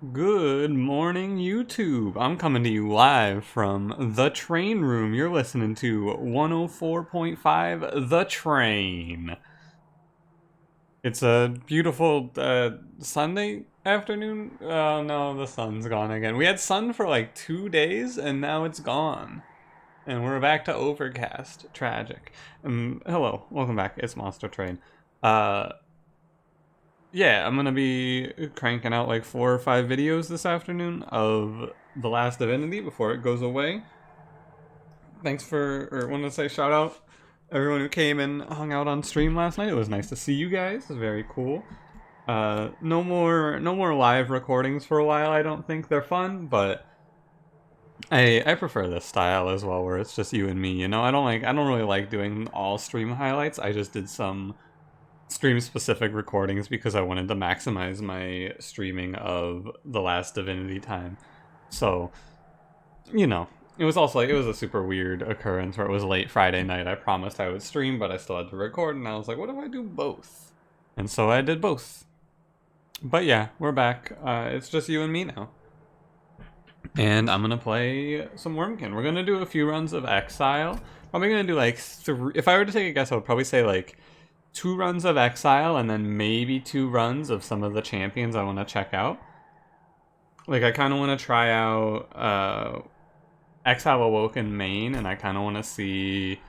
Good morning, YouTube. I'm coming to you live from the train room. You're listening to 104.5 The Train. It's a beautiful Sunday afternoon. Oh no, the sun's gone again. We had sun for like 2 days and now it's gone. And we're back to overcast. Tragic. Hello, welcome back. It's Monster Train. Yeah, I'm gonna be cranking out like 4 or 5 videos this afternoon of The Last Divinity before it goes away. Thanks I want to say shout out everyone who came and hung out on stream last night. It was nice to see you guys. It was very cool. No more live recordings for a while. I don't think they're fun, but I prefer this style as well, where it's just you and me. You know, I don't really like doing all stream highlights. I just did some stream-specific recordings because I wanted to maximize my streaming of The Last Divinity time. So, you know, it was also like, it was a super weird occurrence where it was late Friday night. I promised I would stream, but I still had to record, and I was like, what if I do both? And so I did both. But yeah, we're back. It's just you and me now. And I'm gonna play some Wurmkin. We're gonna do a few runs of Exile. Probably gonna do like 3. If I were to take a guess, I would probably say like 2 runs of Exile and then maybe 2 runs of some of the champions I want to check out. Like, I kind of want to try out Exile Awoken main, and I kind of want to see...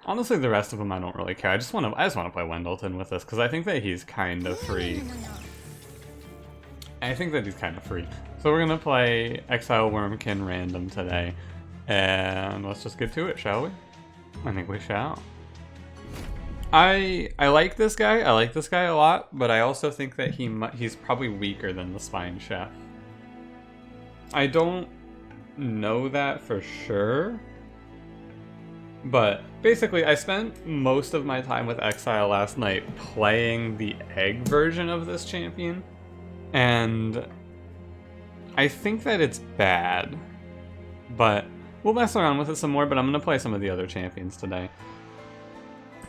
Honestly, the rest of them I don't really care. I just want to play Wendleton with this, because I think that he's kind of free. I think that he's kind of free. So we're going to play Exile Wurmkin random today. And let's just get to it, shall we? I think we shall. I like this guy. I like this guy a lot, but I also think that he's probably weaker than the Spine Chef. I don't know that for sure, but basically I spent most of my time with Exile last night playing the egg version of this champion, and I think that it's bad, but we'll mess around with it some more. But I'm going to play some of the other champions today.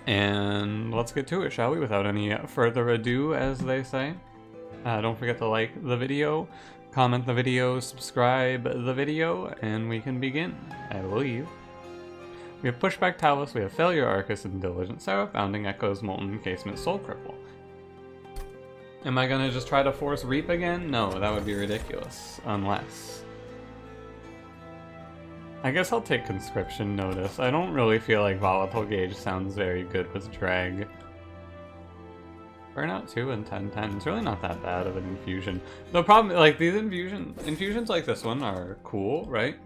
And let's get to it, shall we? Without any further ado, as they say. Don't forget to like the video, comment the video, subscribe the video, and we can begin, I believe. We have Pushback Talus, we have Failure Arcus and Diligent Seraph, Bounding Echoes, Molten Encasement, Soul Cripple. Am I gonna just try to force Reap again? No, that would be ridiculous. Unless... I guess I'll take Conscription Notice. I don't really feel like Volatile Gauge sounds very good with Drag. Burnout 2 and 10-10. It's really not that bad of an infusion. The problem, like, these infusions like this one are cool, right?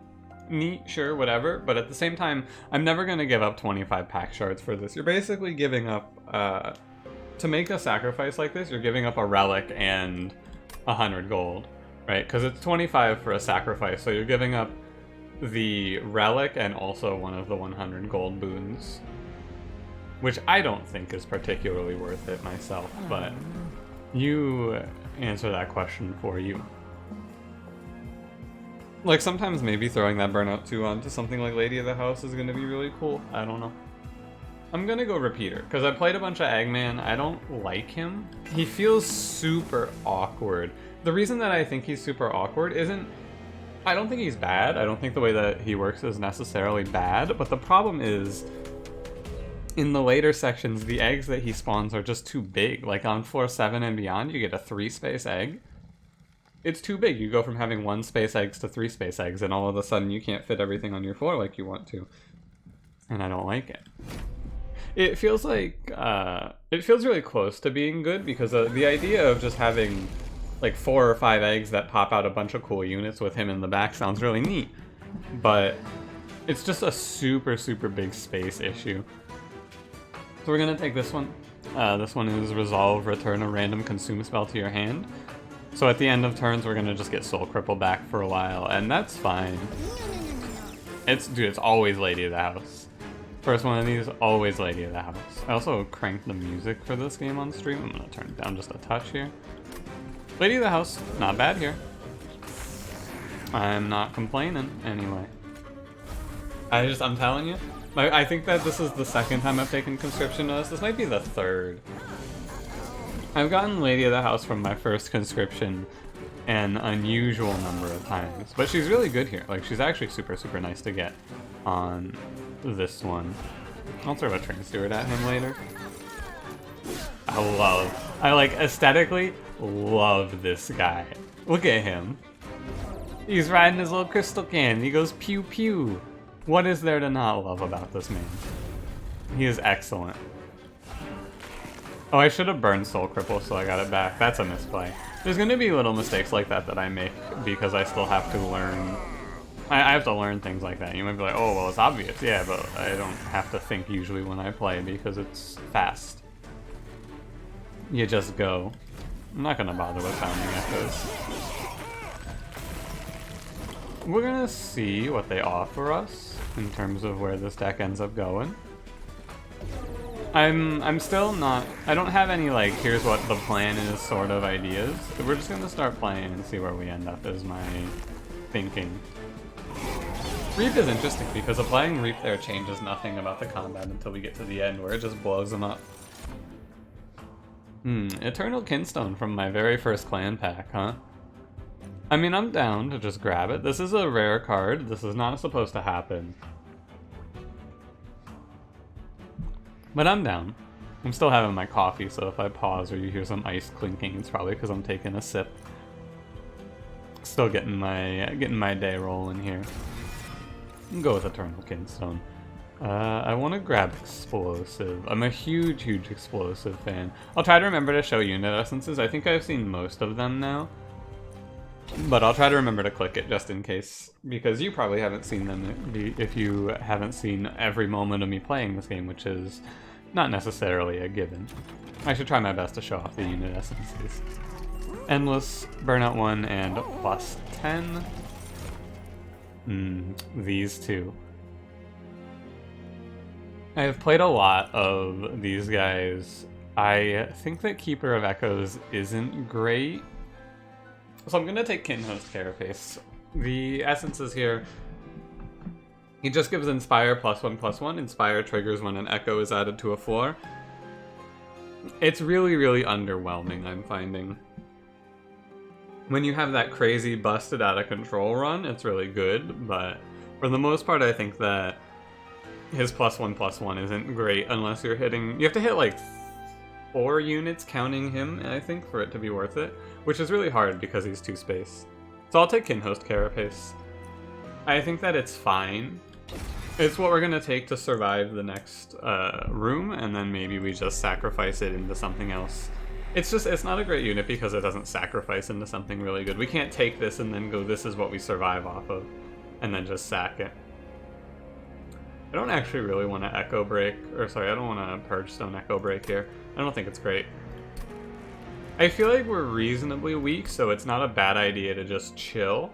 Neat, sure, whatever. But at the same time, I'm never going to give up 25 pack shards for this. You're basically giving up, to make a sacrifice like this, you're giving up a relic and 100 gold, right? Because it's 25 for a sacrifice, so you're giving up the relic and also one of the 100 gold boons, which I don't think is particularly worth it myself, but you answer that question for you. Like, sometimes maybe throwing that Burnout 2 onto something like Lady of the House is going to be really cool. I don't know. I'm going to go Repeater, because I played a bunch of Eggman. I don't like him. He feels super awkward. The reason that I think he's super awkward isn't... I don't think he's bad. I don't think the way that he works is necessarily bad, but the problem is, in the later sections, the eggs that he spawns are just too big. Like on floor 7 and beyond, you get a 3-space egg. It's too big. You go from having 1-space eggs to 3-space eggs, and all of a sudden you can't fit everything on your floor like you want to. And I don't like it. It feels like, it feels really close to being good, because the idea of just having like 4 or 5 eggs that pop out a bunch of cool units with him in the back sounds really neat. But it's just a super, super big space issue. So we're going to take this one. This one is Resolve, return a random consume spell to your hand. So at the end of turns, we're going to just get Soul Cripple back for a while, and that's fine. Dude, it's always Lady of the House. First one of these, always Lady of the House. I also cranked the music for this game on stream. I'm going to turn it down just a touch here. Lady of the House, not bad here. I'm not complaining, anyway. I'm telling you, I think that this is the second time I've taken Conscription Notice. This might be the third. I've gotten Lady of the House from my first conscription an unusual number of times, but she's really good here. Like, she's actually super, super nice to get on this one. I'll throw a train steward at him later. I like aesthetically love this guy. Look at him. He's riding his little crystal cannon. He goes pew pew. What is there to not love about this man? He is excellent. Oh, I should have burned Soul Cripple so I got it back. That's a misplay. There's going to be little mistakes like that that I make because I still have to learn. I have to learn things like that. You might be like, oh, well, it's obvious. Yeah, but I don't have to think usually when I play because it's fast. You just go. I'm not going to bother with sounding echoes. We're going to see what they offer us in terms of where this deck ends up going. I'm still not, I don't have any like, here's what the plan is sort of ideas. We're just gonna start playing and see where we end up is my thinking. Reap is interesting because applying Reap there changes nothing about the combat until we get to the end where it just blows them up. Eternal Kinstone from my very first clan pack, huh? I mean, I'm down to just grab it. This is a rare card. This is not supposed to happen. But I'm down. I'm still having my coffee, so if I pause or you hear some ice clinking, it's probably because I'm taking a sip. Still getting my day rolling here. Go with Eternal Kinstone. I want to grab Explosive. I'm a huge, huge Explosive fan. I'll try to remember to show unit essences. I think I've seen most of them now. But I'll try to remember to click it just in case, because you probably haven't seen them if you haven't seen every moment of me playing this game, which is not necessarily a given. I should try my best to show off the unit essences. Endless, Burnout 1, and plus 10. These two. I have played a lot of these guys. I think that Keeper of Echoes isn't great. So I'm gonna take Kinhost Carapace. The essences here, he just gives Inspire +1/+1. Inspire triggers when an Echo is added to a floor. It's really, really underwhelming, I'm finding. When you have that crazy busted out of control run, it's really good, but for the most part I think that his +1/+1 isn't great unless you're hitting... You have to hit like 4 units counting him, I think, for it to be worth it. Which is really hard because he's 2 space. So I'll take Kinhost Carapace. I think that it's fine. It's what we're gonna take to survive the next room, and then maybe we just sacrifice it into something else. It's not a great unit because it doesn't sacrifice into something really good. We can't take this and then go, this is what we survive off of, and then just sack it. I don't actually really want to Echo Break, or sorry, I don't want to Purge Stone Echo Break here. I don't think it's great. I feel like we're reasonably weak, so it's not a bad idea to just chill.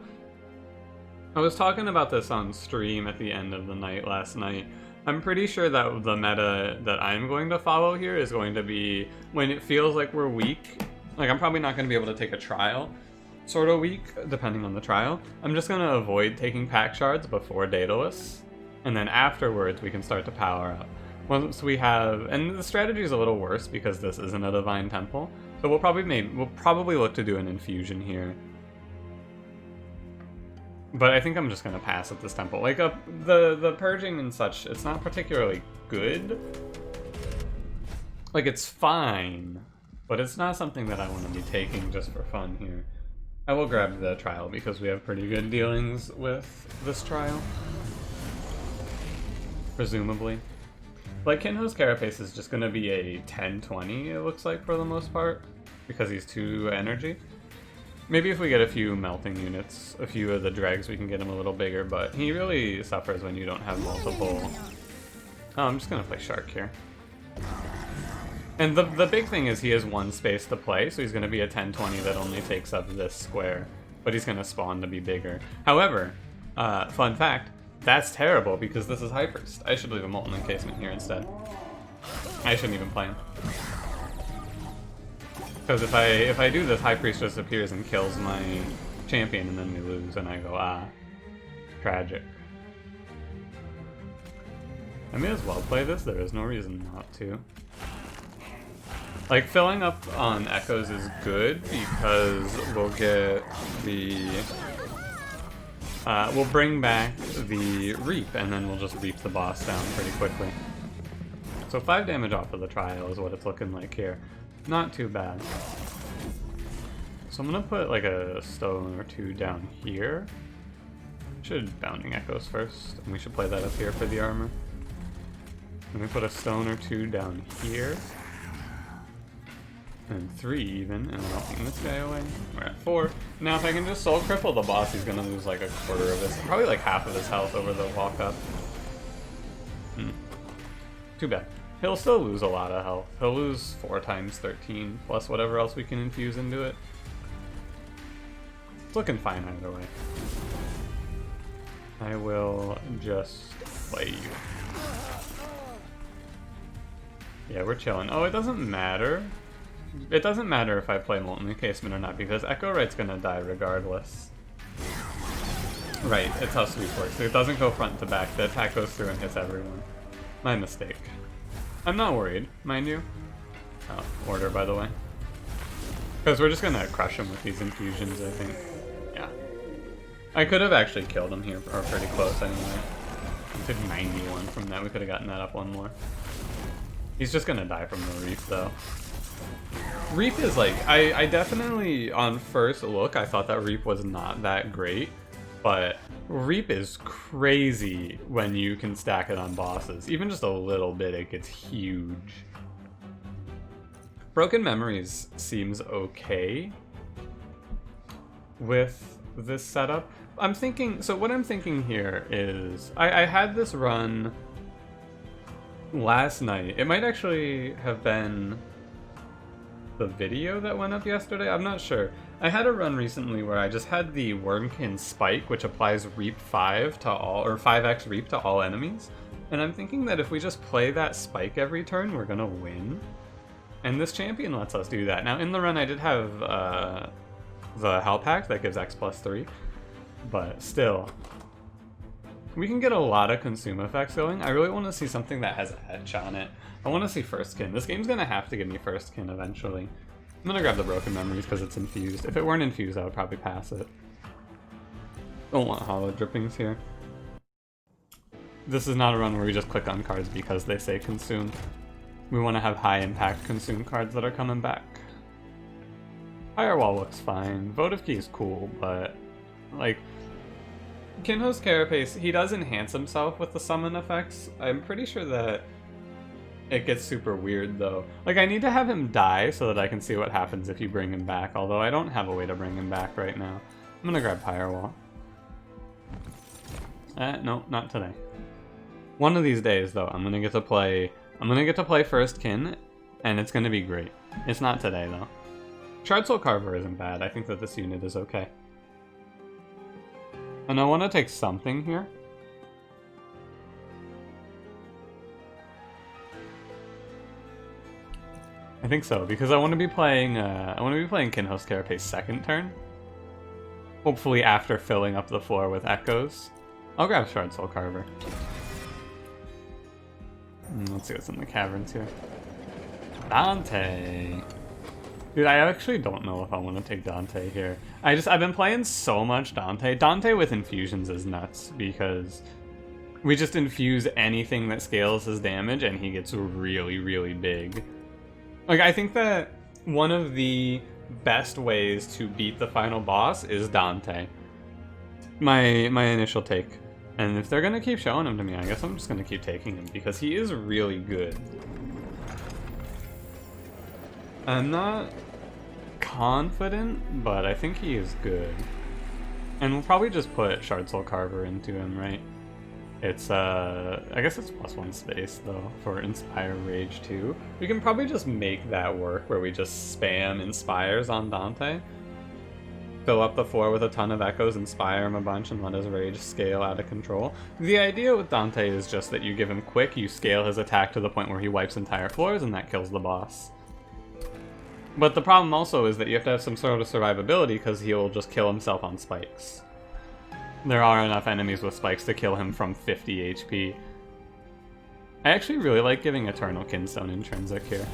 I was talking about this on stream at the end of the night last night. I'm pretty sure that the meta that I'm going to follow here is going to be when it feels like we're weak. Like, I'm probably not going to be able to take a trial sort of weak, depending on the trial. I'm just going to avoid taking pack shards before Daedalus, and then afterwards we can start to power up. Once we have, and the strategy is a little worse because this isn't a Divine Temple, so we'll probably look to do an infusion here. But I think I'm just gonna pass at this temple. Like the purging and such, it's not particularly good. Like, it's fine, but it's not something that I want to be taking just for fun here. I will grab the trial because we have pretty good dealings with this trial, presumably. Like, Kinhost Carapace is just going to be a 10-20, it looks like, for the most part, because he's 2 energy. Maybe if we get a few melting units, a few of the dregs, we can get him a little bigger, but he really suffers when you don't have multiple... Oh, I'm just going to play Shark here. And the big thing is he has 1 space to play, so he's going to be a 10-20 that only takes up this square, but he's going to spawn to be bigger. However, fun fact, that's terrible because this is High Priest. I should leave a Molten Encasement here instead. I shouldn't even play him. Because if I do this, High Priest just appears and kills my champion and then we lose and I go, ah, tragic. I may as well play this, there is no reason not to. Like, filling up on echoes is good because we'll get the... we'll bring back the Reap, and then we'll just reap the boss down pretty quickly. So 5 damage off of the trial is what it's looking like here. Not too bad. So I'm gonna put like a stone or 2 down here. Should Bounding Echoes first, and we should play that up here for the armor. Let me put a stone or 2 down here. And 3 even, and then I'll ping this guy away. We're at 4. Now if I can just soul cripple the boss, he's gonna lose like a quarter of his, probably like half of his health over the walk up. Too bad. He'll still lose a lot of health. He'll lose 4 times 13, plus whatever else we can infuse into it. It's looking fine either way. I will just play you. Yeah, we're chilling. Oh, it doesn't matter. It doesn't matter if I play Molten Encasement or not, because Echo Right's gonna die regardless. Right, it's how Sweep works. It doesn't go front to back, the attack goes through and hits everyone. My mistake. I'm not worried, mind you. Oh, order, by the way. Because we're just gonna crush him with these infusions, I think. Yeah. I could have actually killed him here, or pretty close anyway. We took 91 from that, we could have gotten that up 1 more. He's just gonna die from the Reap, though. Reap is like, I definitely, on first look, I thought that Reap was not that great, but Reap is crazy when you can stack it on bosses. Even just a little bit, it gets huge. Broken Memories seems okay with this setup. I'm thinking, so what I'm thinking here is, I had this run last night. It might actually have been the video that went up yesterday, I'm not sure. I had a run recently where I just had the Wurmkin Spike, which applies Reap 5 to all, or 5x Reap to all enemies. And I'm thinking that if we just play that Spike every turn, we're gonna win. And this champion lets us do that. Now in the run I did have the Hell Pact that gives X+3, but still. We can get a lot of consume effects going. I really want to see something that has etch on it. I want to see first kin. This game's gonna have to give me first kin eventually. I'm gonna grab the Broken Memories because it's infused. If it weren't infused, I would probably pass it. Don't want hollow drippings here. This is not a run where we just click on cards because they say consume. We want to have high impact consume cards that are coming back. Firewall looks fine. Votive Key is cool, but like Kinho's Carapace, he does enhance himself with the summon effects. I'm pretty sure that it gets super weird though. Like I need to have him die so that I can see what happens if you bring him back, although I don't have a way to bring him back right now. I'm gonna grab Firewall. No, not today. One of these days though, I'm gonna get to play first kin, and it's gonna be great. It's not today though. Shard Soul Carver isn't bad. I think that this unit is okay. And I want to take something here. I think so, because I want to be playing Kinho's Carapace second turn. Hopefully after filling up the floor with echoes. I'll grab Shard Soul Carver. Let's see what's in the caverns here. Dante. Dude, I actually don't know if I want to take Dante here. I've been playing so much Dante. Dante with infusions is nuts because we just infuse anything that scales his damage and he gets really, really big. Like, I think that one of the best ways to beat the final boss is Dante. My initial take. And if they're gonna keep showing him to me, I guess I'm just gonna keep taking him because he is really good. I'm not confident, but I think he is good. And we'll probably just put Shard Soul Carver into him, right? It's, I guess it's +1 space, though, for Inspire Rage 2. We can probably just make that work, where we just spam Inspires on Dante. Fill up the floor with a ton of echoes, inspire him a bunch, and let his rage scale out of control. The idea with Dante is just that you give him quick, you scale his attack to the point where he wipes entire floors, and that kills the boss. But the problem also is that you have to have some sort of survivability, because he'll just kill himself on spikes. There are enough enemies with spikes to kill him from 50 HP. I actually really like giving Eternal Kinstone Intrinsic here.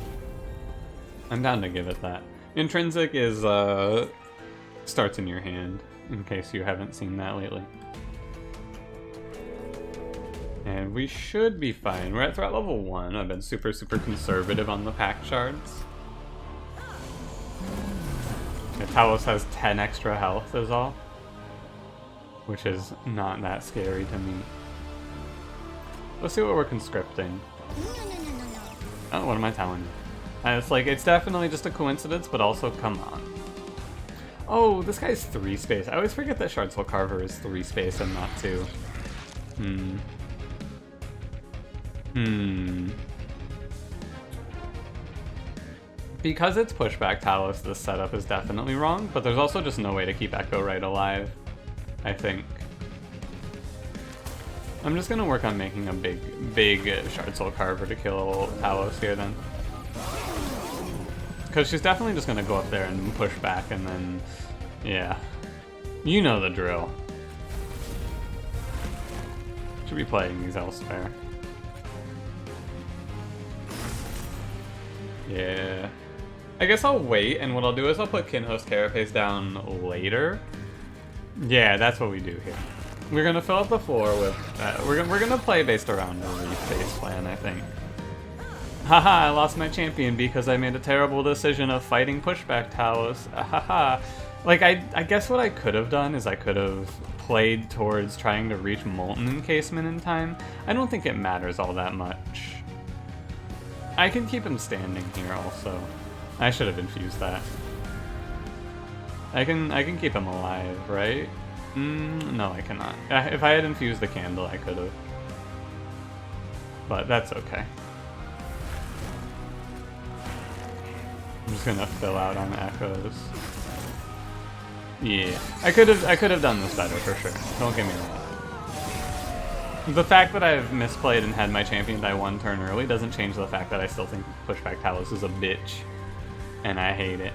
I'm down to give it that. Intrinsic is, starts in your hand, in case you haven't seen that lately. And we should be fine. We're at threat level 1. I've been super conservative on the pack shards. Talos has 10 extra health is all. Which is not that scary to me. Let's see what we're conscripting. Oh, what am I telling you? It's like, it's definitely just a coincidence, but also, come on. Oh, this guy's 3 space. I always forget that Shard Soul Carver is 3 space and not 2. Because it's pushback Talos, this setup is definitely wrong, but there's also just no way to keep Echo Right alive, I think. I'm just gonna work on making a big Shard Soul Carver to kill Talos here then. Because she's definitely just gonna go up there and push back and then, yeah. You know the drill. Should be playing these elsewhere. Yeah. I guess I'll wait, and what I'll do is I'll put Kinhost Carapace down later. Yeah, that's what we do here. We're gonna fill up the floor with, we're gonna play based around a Reef base plan, I think. Haha, I lost my champion because I made a terrible decision of fighting pushback Talos. Haha. Like, I guess what I could have done is I could have played towards trying to reach Molten Encasement in time. I don't think it matters all that much. I can keep him standing here also. I should have infused that. I can keep him alive, right? No, I cannot. If I had infused the candle, I could have. But that's okay. I'm just gonna fill out on echoes. Yeah, I could have done this better for sure. Don't get me wrong. The fact that I've misplayed and had my champion die 1 turn early doesn't change the fact that I still think Pushback Talos is a bitch, and I hate it.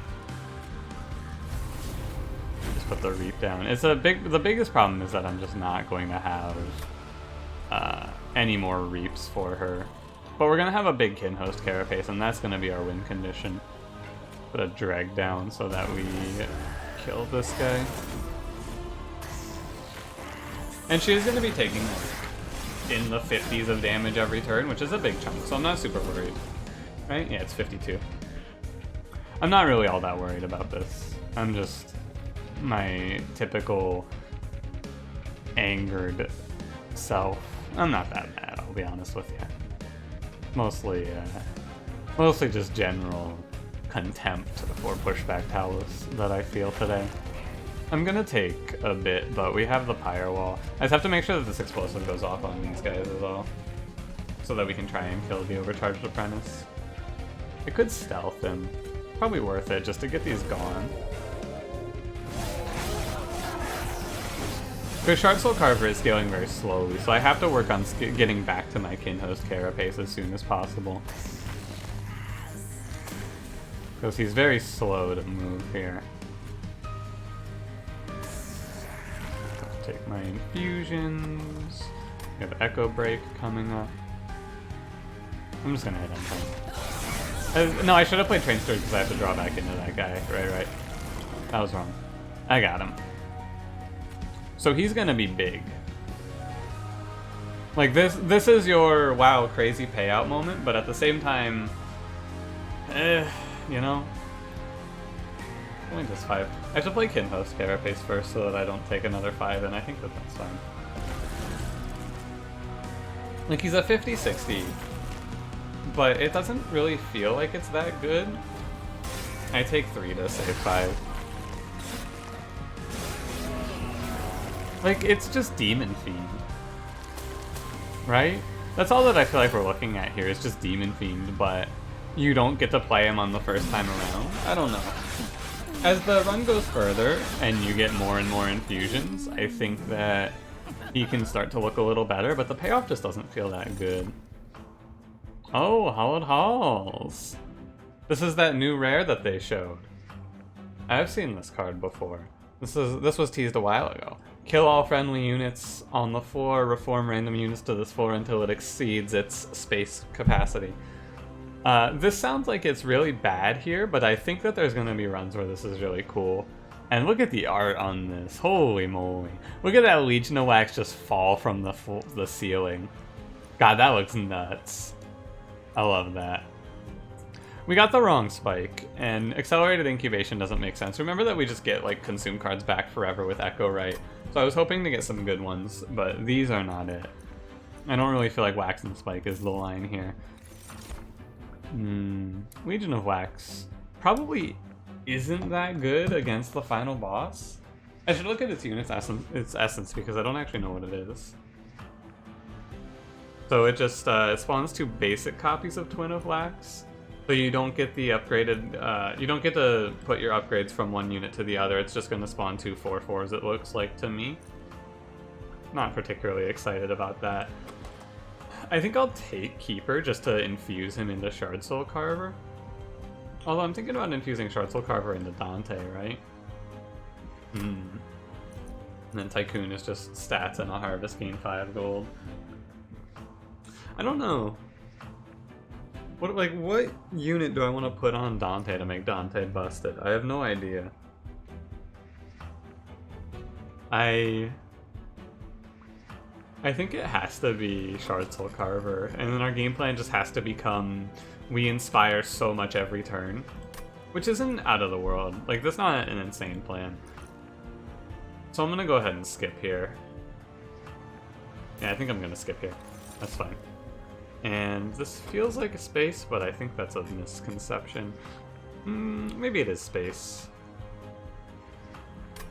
Just put the Reap down. It's the biggest problem is that I'm just not going to have any more Reaps for her. But we're gonna have a big Kinhost Carapace, and that's gonna be our win condition. Put a drag down so that we kill this guy. And she is gonna be taking in the 50s of damage every turn, which is a big chunk, so I'm not super worried. Right? Yeah, it's 52. I'm not really all that worried about this. I'm just my typical angered self. I'm not that mad, I'll be honest with you. Mostly just general contempt for Pushback Talos that I feel today. I'm gonna take a bit, but we have the Pyre Wall. I just have to make sure that this explosive goes off on these guys as well, so that we can try and kill the Overcharged Apprentice. It could stealth him. Probably worth it just to get these gone. Because Shard Soul Carver is scaling very slowly, so I have to work on getting back to my Kinhost Carapace as soon as possible. Because he's very slow to move here. Take my infusions. We have Echo Break coming up. I'm just gonna hit him. No, I should have played Train Stirred because I have to draw back into that guy. Right. That was wrong. I got him. So he's gonna be big. Like this is your wow crazy payout moment, but at the same time, you know, only just 5. I should play Kinhost Carapace first so that I don't take another 5, and I think that that's fine. Like, he's a 50-60, but it doesn't really feel like it's that good. I take 3 to save 5. Like, it's just Demon Fiend, right? That's all that I feel like we're looking at here is just Demon Fiend, but you don't get to play him on the first time around. I don't know. As the run goes further and you get more and more infusions, I think that he can start to look a little better, but the payoff just doesn't feel that good. Oh, Hallowed Halls. This is that new rare that they showed. I've seen this card before. This was teased a while ago. Kill all friendly units on the floor, reform random units to this floor until it exceeds its space capacity. This sounds like it's really bad here, but I think that there's going to be runs where this is really cool. And look at the art on this. Holy moly. Look at that Legion of Wax just fall from the ceiling. God, that looks nuts. I love that. We got the wrong spike, and accelerated incubation doesn't make sense. Remember that we just get like consume cards back forever with Echo, right? So I was hoping to get some good ones, but these are not it. I don't really feel like Wax and Spike is the line here. Legion of Wax probably isn't that good against the final boss. I should look at its unit's essence because I don't actually know what it is. So it just it spawns 2 basic copies of Twin of Wax. So you don't get the upgraded, you don't get to put your upgrades from one unit to the other. It's just going to spawn 2 4/4s, it looks like to me. Not particularly excited about that. I think I'll take Keeper just to infuse him into Shard Soul Carver. Although I'm thinking about infusing Shard Soul Carver into Dante, right? And then Tycoon is just stats and a harvest, gain 5 gold. I don't know. What unit do I want to put on Dante to make Dante busted? I have no idea. I think it has to be Shard Soul Carver, and then our game plan just has to become we inspire so much every turn, which isn't out of the world. Like, that's not an insane plan. So I'm gonna go ahead and skip here. Yeah, I think I'm gonna skip here. That's fine. And this feels like a space, but I think that's a misconception. Maybe it is space.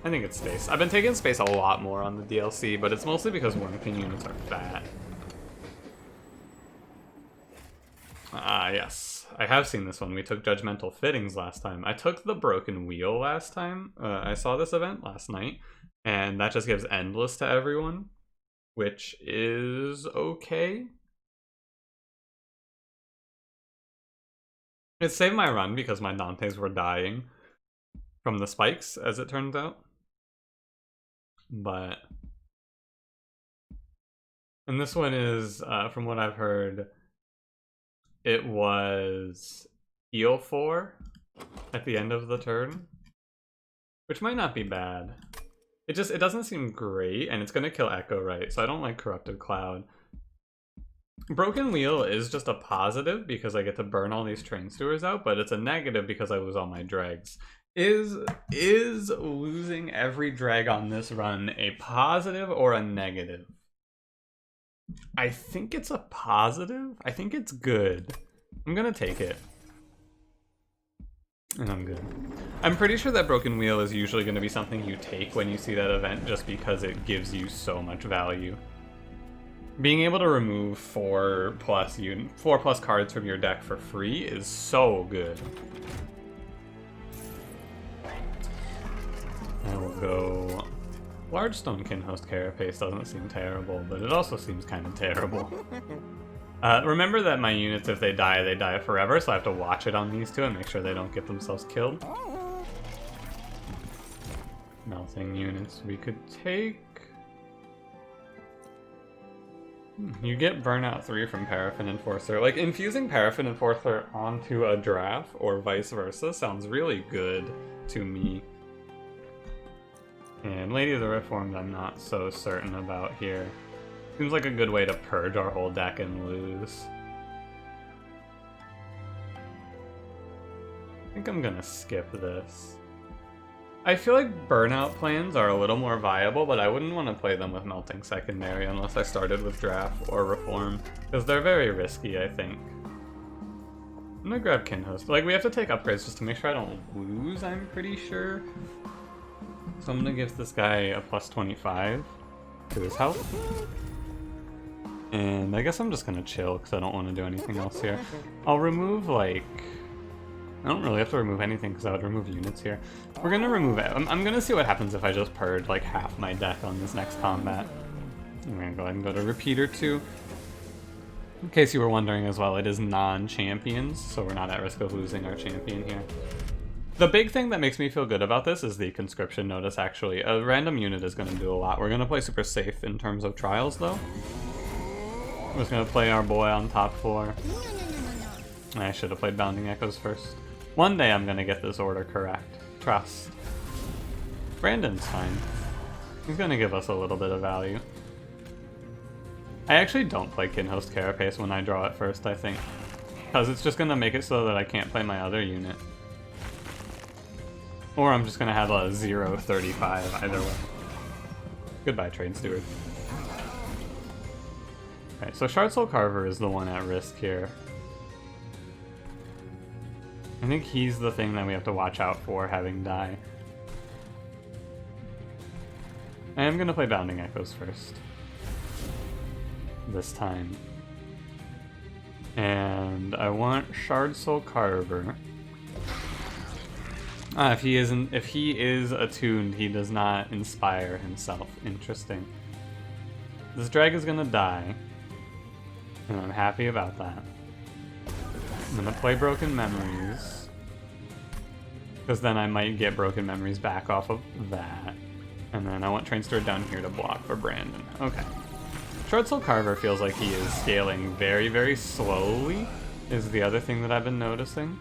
I think it's space. I've been taking space a lot more on the DLC, but it's mostly because Wurmkin units are fat. Yes. I have seen this one. We took Judgmental Fittings last time. I took the Broken Wheel last time. I saw this event last night, and that just gives Endless to everyone, which is okay. It saved my run because my Dantes were dying from the spikes, as it turns out. But... and this one is, from what I've heard, it was heal 4 at the end of the turn, which might not be bad. It doesn't seem great, and it's going to kill Echo, right? So I don't like Corrupted Cloud. Broken Wheel is just a positive because I get to burn all these Train Stewards out, but it's a negative because I lose all my dregs. Is losing every dreg on this run a positive or a negative? I think it's a positive. I think it's good. I'm gonna take it. And I'm good. I'm pretty sure that Broken Wheel is usually going to be something you take when you see that event just because it gives you so much value. Being able to remove 4+ cards from your deck for free is so good. I will go... Large Stonekin Host Carapace doesn't seem terrible, but it also seems kind of terrible. Remember that my units, if they die forever, so I have to watch it on these two and make sure they don't get themselves killed. Melting units we could take. You get Burnout 3 from Paraffin Enforcer. Like, infusing Paraffin Enforcer onto a draft, or vice versa, sounds really good to me. And Lady of the Reformed I'm not so certain about here. Seems like a good way to purge our whole deck and lose. I think I'm gonna skip this. I feel like burnout plans are a little more viable, but I wouldn't want to play them with Melting Secondary unless I started with Draft or Reform, because they're very risky, I think. I'm gonna grab Kinhost. Like, we have to take upgrades just to make sure I don't lose, I'm pretty sure. So I'm gonna give this guy a +25 to his health. And I guess I'm just gonna chill, because I don't want to do anything else here. I'll remove, like... I don't really have to remove anything because I would remove units here. We're gonna remove it. I'm gonna see what happens if I just purge like half my deck on this next combat. I'm gonna go ahead and go to Repeater 2. In case you were wondering as well, it is non-champions, so we're not at risk of losing our champion here. The big thing that makes me feel good about this is the conscription notice, actually. A random unit is gonna do a lot. We're gonna play super safe in terms of trials, though. We're just gonna play our boy on top 4. I should have played Bounding Echoes first. One day I'm gonna get this order correct. Trust. Brandon's fine. He's gonna give us a little bit of value. I actually don't play Kinhost Carapace when I draw it first, I think. Because it's just gonna make it so that I can't play my other unit. Or I'm just gonna have a 0-35 either way. Goodbye, Trade Steward. Okay, so Shard Soul Carver is the one at risk here. I think he's the thing that we have to watch out for having die. I am gonna play Bounding Echoes first. This time. And I want Shard Soul Carver. If he is attuned, he does not inspire himself. Interesting. This drag is gonna die. And I'm happy about that. I'm gonna play Broken Memories. Because then I might get Broken Memories back off of that. And then I want Train Steward down here to block for Brandon. Okay. Shard Soul Carver feels like he is scaling very, very slowly, is the other thing that I've been noticing.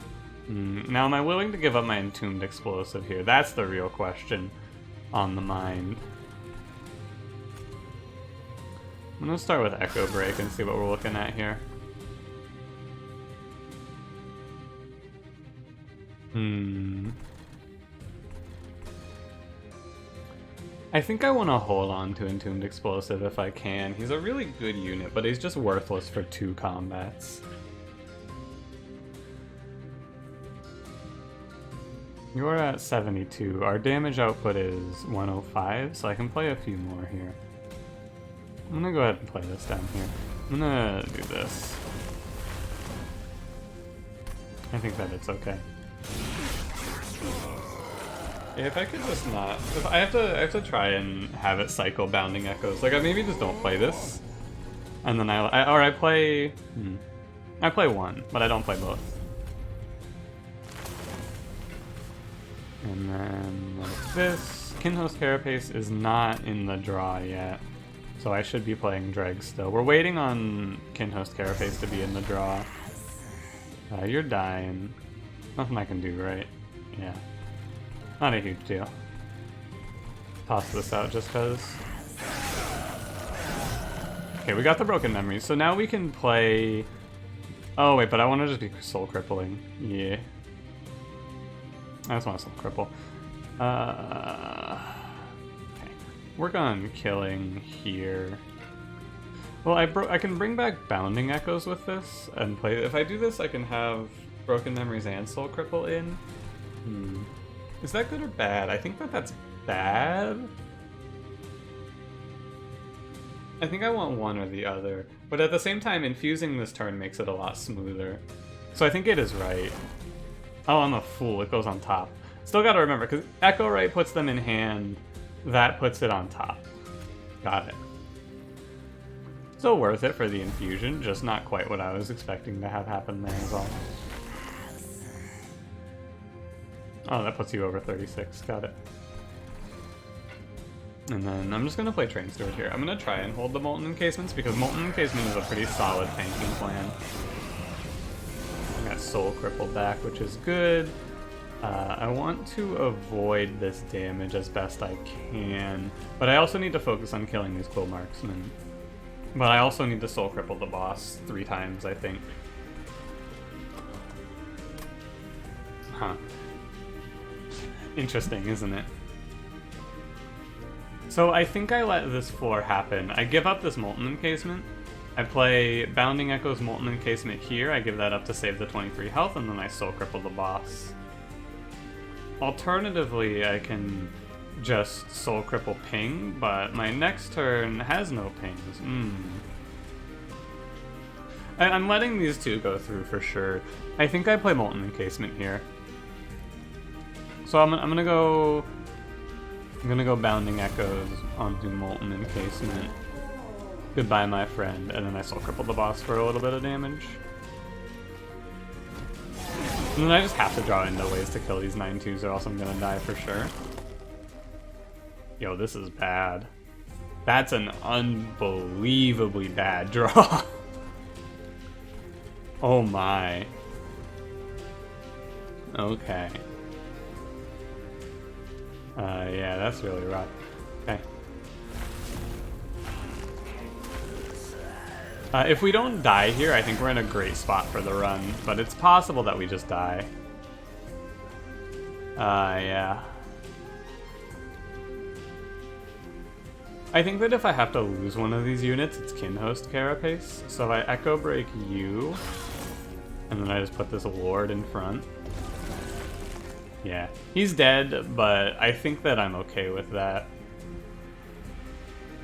Now, am I willing to give up my Entombed Explosive here? That's the real question on the mind. I'm gonna start with Echo Break and see what we're looking at here. I think I want to hold on to Entombed Explosive if I can. He's a really good unit, but he's just worthless for 2 combats. You're at 72. Our damage output is 105, so I can play a few more here. I'm gonna go ahead and play this down here. I'm gonna do this. I think that it's okay. Yeah, if I could just not... I have to try and have it cycle Bounding Echoes. Like, I maybe just don't play this. And then I play... I play one, but I don't play both. And then like this. Kinhost Carapace is not in the draw yet, so I should be playing Dreg still. We're waiting on Kinhost Carapace to be in the draw. You're dying. Nothing I can do, right? Yeah. Not a huge deal. Toss this out just cause. Okay, we got the Broken Memories, so now we can play... Oh wait, but I want to just be Soul Crippling. Yeah. I just want to Soul Cripple. Okay. Work on killing here. Well, I can bring back Bounding Echoes with this and play. If I do this, I can have Broken Memories and Soul Cripple in. Is that good or bad? I think that's bad. I think I want one or the other. But at the same time, infusing this turn makes it a lot smoother. So I think it is right. Oh, I'm a fool. It goes on top. Still gotta remember, because Echo Right puts them in hand. That puts it on top. Got it. Still worth it for the infusion, just not quite what I was expecting to have happen there as well. Oh, that puts you over 36. Got it. And then I'm just going to play Train Steward here. I'm going to try and hold the Molten Encasements, because Molten Encasement is a pretty solid tanking plan. I got Soul Cripple back, which is good. I want to avoid this damage as best I can, but I also need to focus on killing these Quill Marksmen. But I also need to Soul Cripple the boss 3 times, I think. Huh. Interesting, isn't it? So I think I let this floor happen. I give up this Molten Encasement. I play Bounding Echoes Molten Encasement here. I give that up to save the 23 health, and then I Soul Cripple the boss. Alternatively, I can just Soul Cripple Ping, but my next turn has no pings. I'm letting these 2 go through for sure. I think I play Molten Encasement here. So I'm gonna go Bounding Echoes onto Molten Encasement. Goodbye, my friend, and then I Soul Cripple the boss for a little bit of damage. And then I just have to draw into ways to kill these 9/2s or else I'm gonna die for sure. Yo, this is bad. That's an unbelievably bad draw. Oh my. Okay. Yeah, that's really rough. Okay. If we don't die here, I think we're in a great spot for the run, but it's possible that we just die. Yeah. I think that if I have to lose one of these units, it's Kinhost Carapace. So if I Echo Break you, and then I just put this Lord in front. Yeah, he's dead, but I think that I'm okay with that.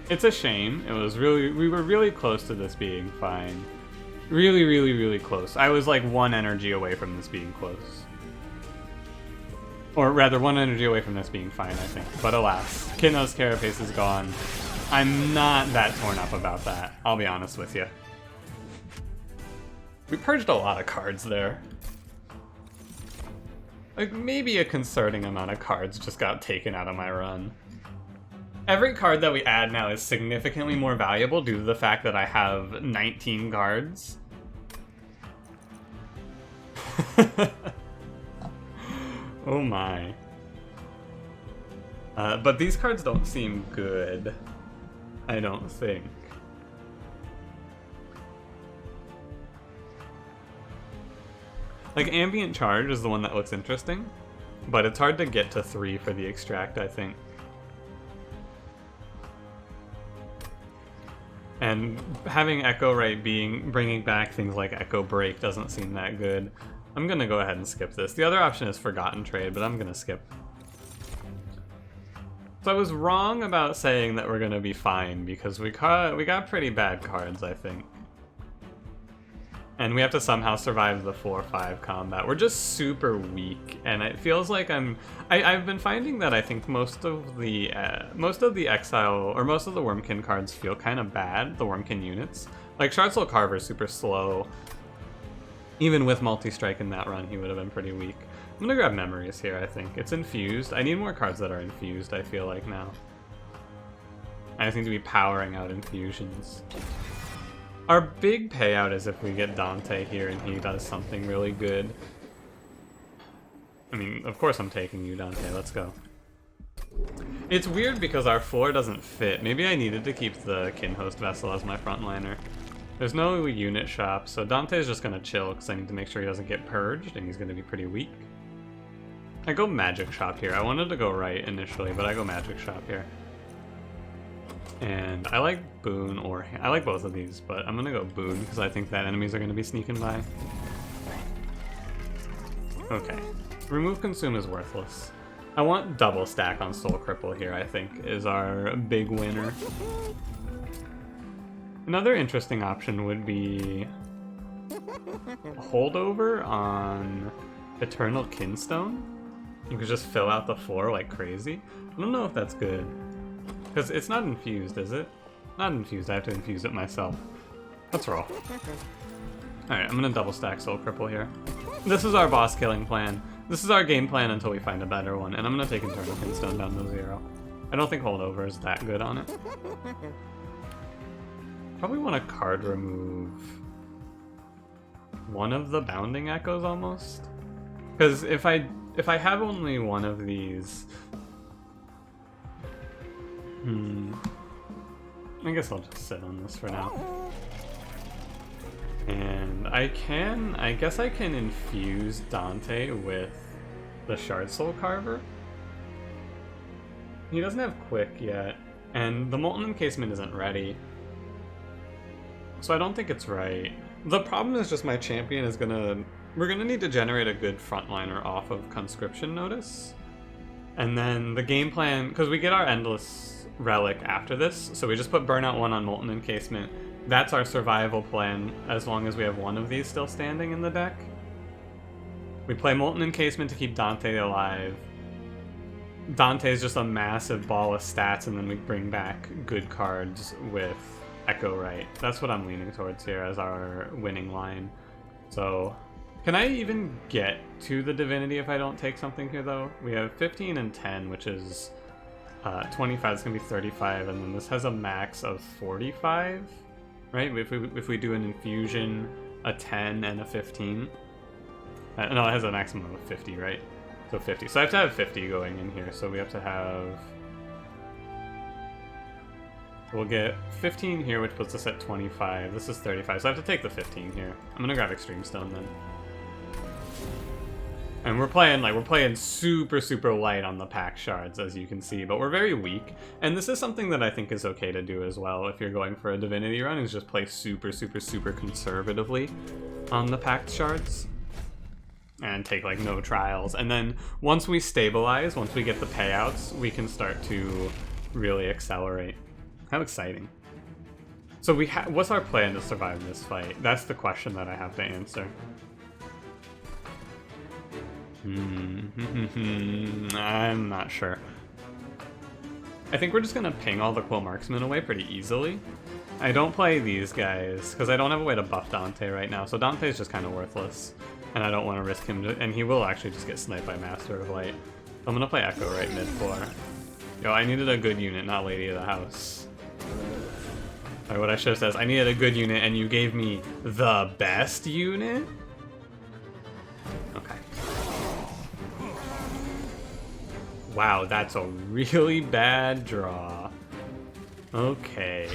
It's a shame. We were really close to this being fine. Really, really, really close. I was like 1 energy away from this being close. Or rather, 1 energy away from this being fine, I think. But alas, Kinhost Carapace is gone. I'm not that torn up about that, I'll be honest with you. We purged a lot of cards there. Like, maybe a concerning amount of cards just got taken out of my run. Every card that we add now is significantly more valuable due to the fact that I have 19 cards. Oh my. But these cards don't seem good, I don't think. Like, Ambient Charge is the one that looks interesting, but it's hard to get to 3 for the Extract, I think. And having Echo Right bringing back things like Echo Break doesn't seem that good. I'm gonna go ahead and skip this. The other option is Forgotten Trade, but I'm gonna skip. So I was wrong about saying that we're gonna be fine, because we got pretty bad cards, I think. And we have to somehow survive the 4-5 combat. We're just super weak, and it feels like I've been finding that I think most of the Exile, or most of the Wurmkin cards feel kind of bad, the Wurmkin units. Like, Shardsoul Carver is super slow. Even with multi-strike in that run, he would have been pretty weak. I'm gonna grab Memories here, I think. It's infused. I need more cards that are infused, I feel like, now. I just need to be powering out infusions. Our big payout is if we get Dante here and he does something really good. I mean, of course I'm taking you, Dante. Let's go. It's weird because our floor doesn't fit. Maybe I needed to keep the Kinhost Vessel as my frontliner. There's no unit shop, so Dante's just gonna chill because I need to make sure he doesn't get purged, and he's gonna be pretty weak. I go Magic Shop here. I wanted to go right initially, but I go Magic Shop here. And I like Boon, or I like both of these, but I'm gonna go Boon because I think that enemies are gonna be sneaking by. Okay. Remove Consume is worthless. I want double stack on Soul Cripple here, I think, is our big winner. Another interesting option would be Holdover on Eternal Kinstone. You could just fill out the floor like crazy. I don't know if that's good. Because it's not infused, is it? Not infused, I have to infuse it myself. Let's roll. Alright, I'm gonna double stack Soul Cripple here. This is our boss killing plan. This is our game plan until we find a better one, and I'm gonna take Eternal Kinstone down to 0. I don't think Holdover is that good on it. Probably want to card remove one of the Bounding Echoes almost. Because if I have only one of these, I guess I'll just sit on this for now. And I guess I can infuse Dante with the Shardsoul Carver. He doesn't have Quick yet, and the Molten Encasement isn't ready. So I don't think it's right. The problem is just my champion is we're gonna need to generate a good frontliner off of Conscription Notice. And then the game plan, because we get our Endless Relic after this, so we just put Burnout 1 on Molten Encasement. That's our survival plan, as long as we have one of these still standing in the deck. We play Molten Encasement to keep Dante alive. Dante's just a massive ball of stats, and then we bring back good cards with Echo Right. That's what I'm leaning towards here as our winning line. So, can I even get to the Divinity if I don't take something here, though? We have 15 and 10, which is 25. It's going to be 35, and then this has a max of 45, right? If we do an infusion, a 10, and a 15. No, it has a maximum of 50, right? So 50. So I have to have 50 going in here. So we have to have... We'll get 15 here, which puts us at 25. This is 35, so I have to take the 15 here. I'm gonna grab Extreme Stone then. And we're playing super light on the pack shards, as you can see, but we're very weak. And this is something that I think is okay to do as well if you're going for a Divinity run, is just play super conservatively on the packed shards. And take like no trials. And then once we stabilize, once we get the payouts, we can start to really accelerate. How exciting. So what's our plan to survive this fight? That's the question that I have to answer. I'm not sure. I think we're just gonna ping all the Quill Marksmen away pretty easily. I don't play these guys, because I don't have a way to buff Dante right now, so Dante's just kind of worthless. And I don't want to risk him, and he will actually just get sniped by Master of Light. I'm gonna play Echo right mid for. Yo, I needed a good unit, not Lady of the House. Or what I should have said is, I needed a good unit, and you gave me the best unit? Okay. Wow, that's a really bad draw. Okay.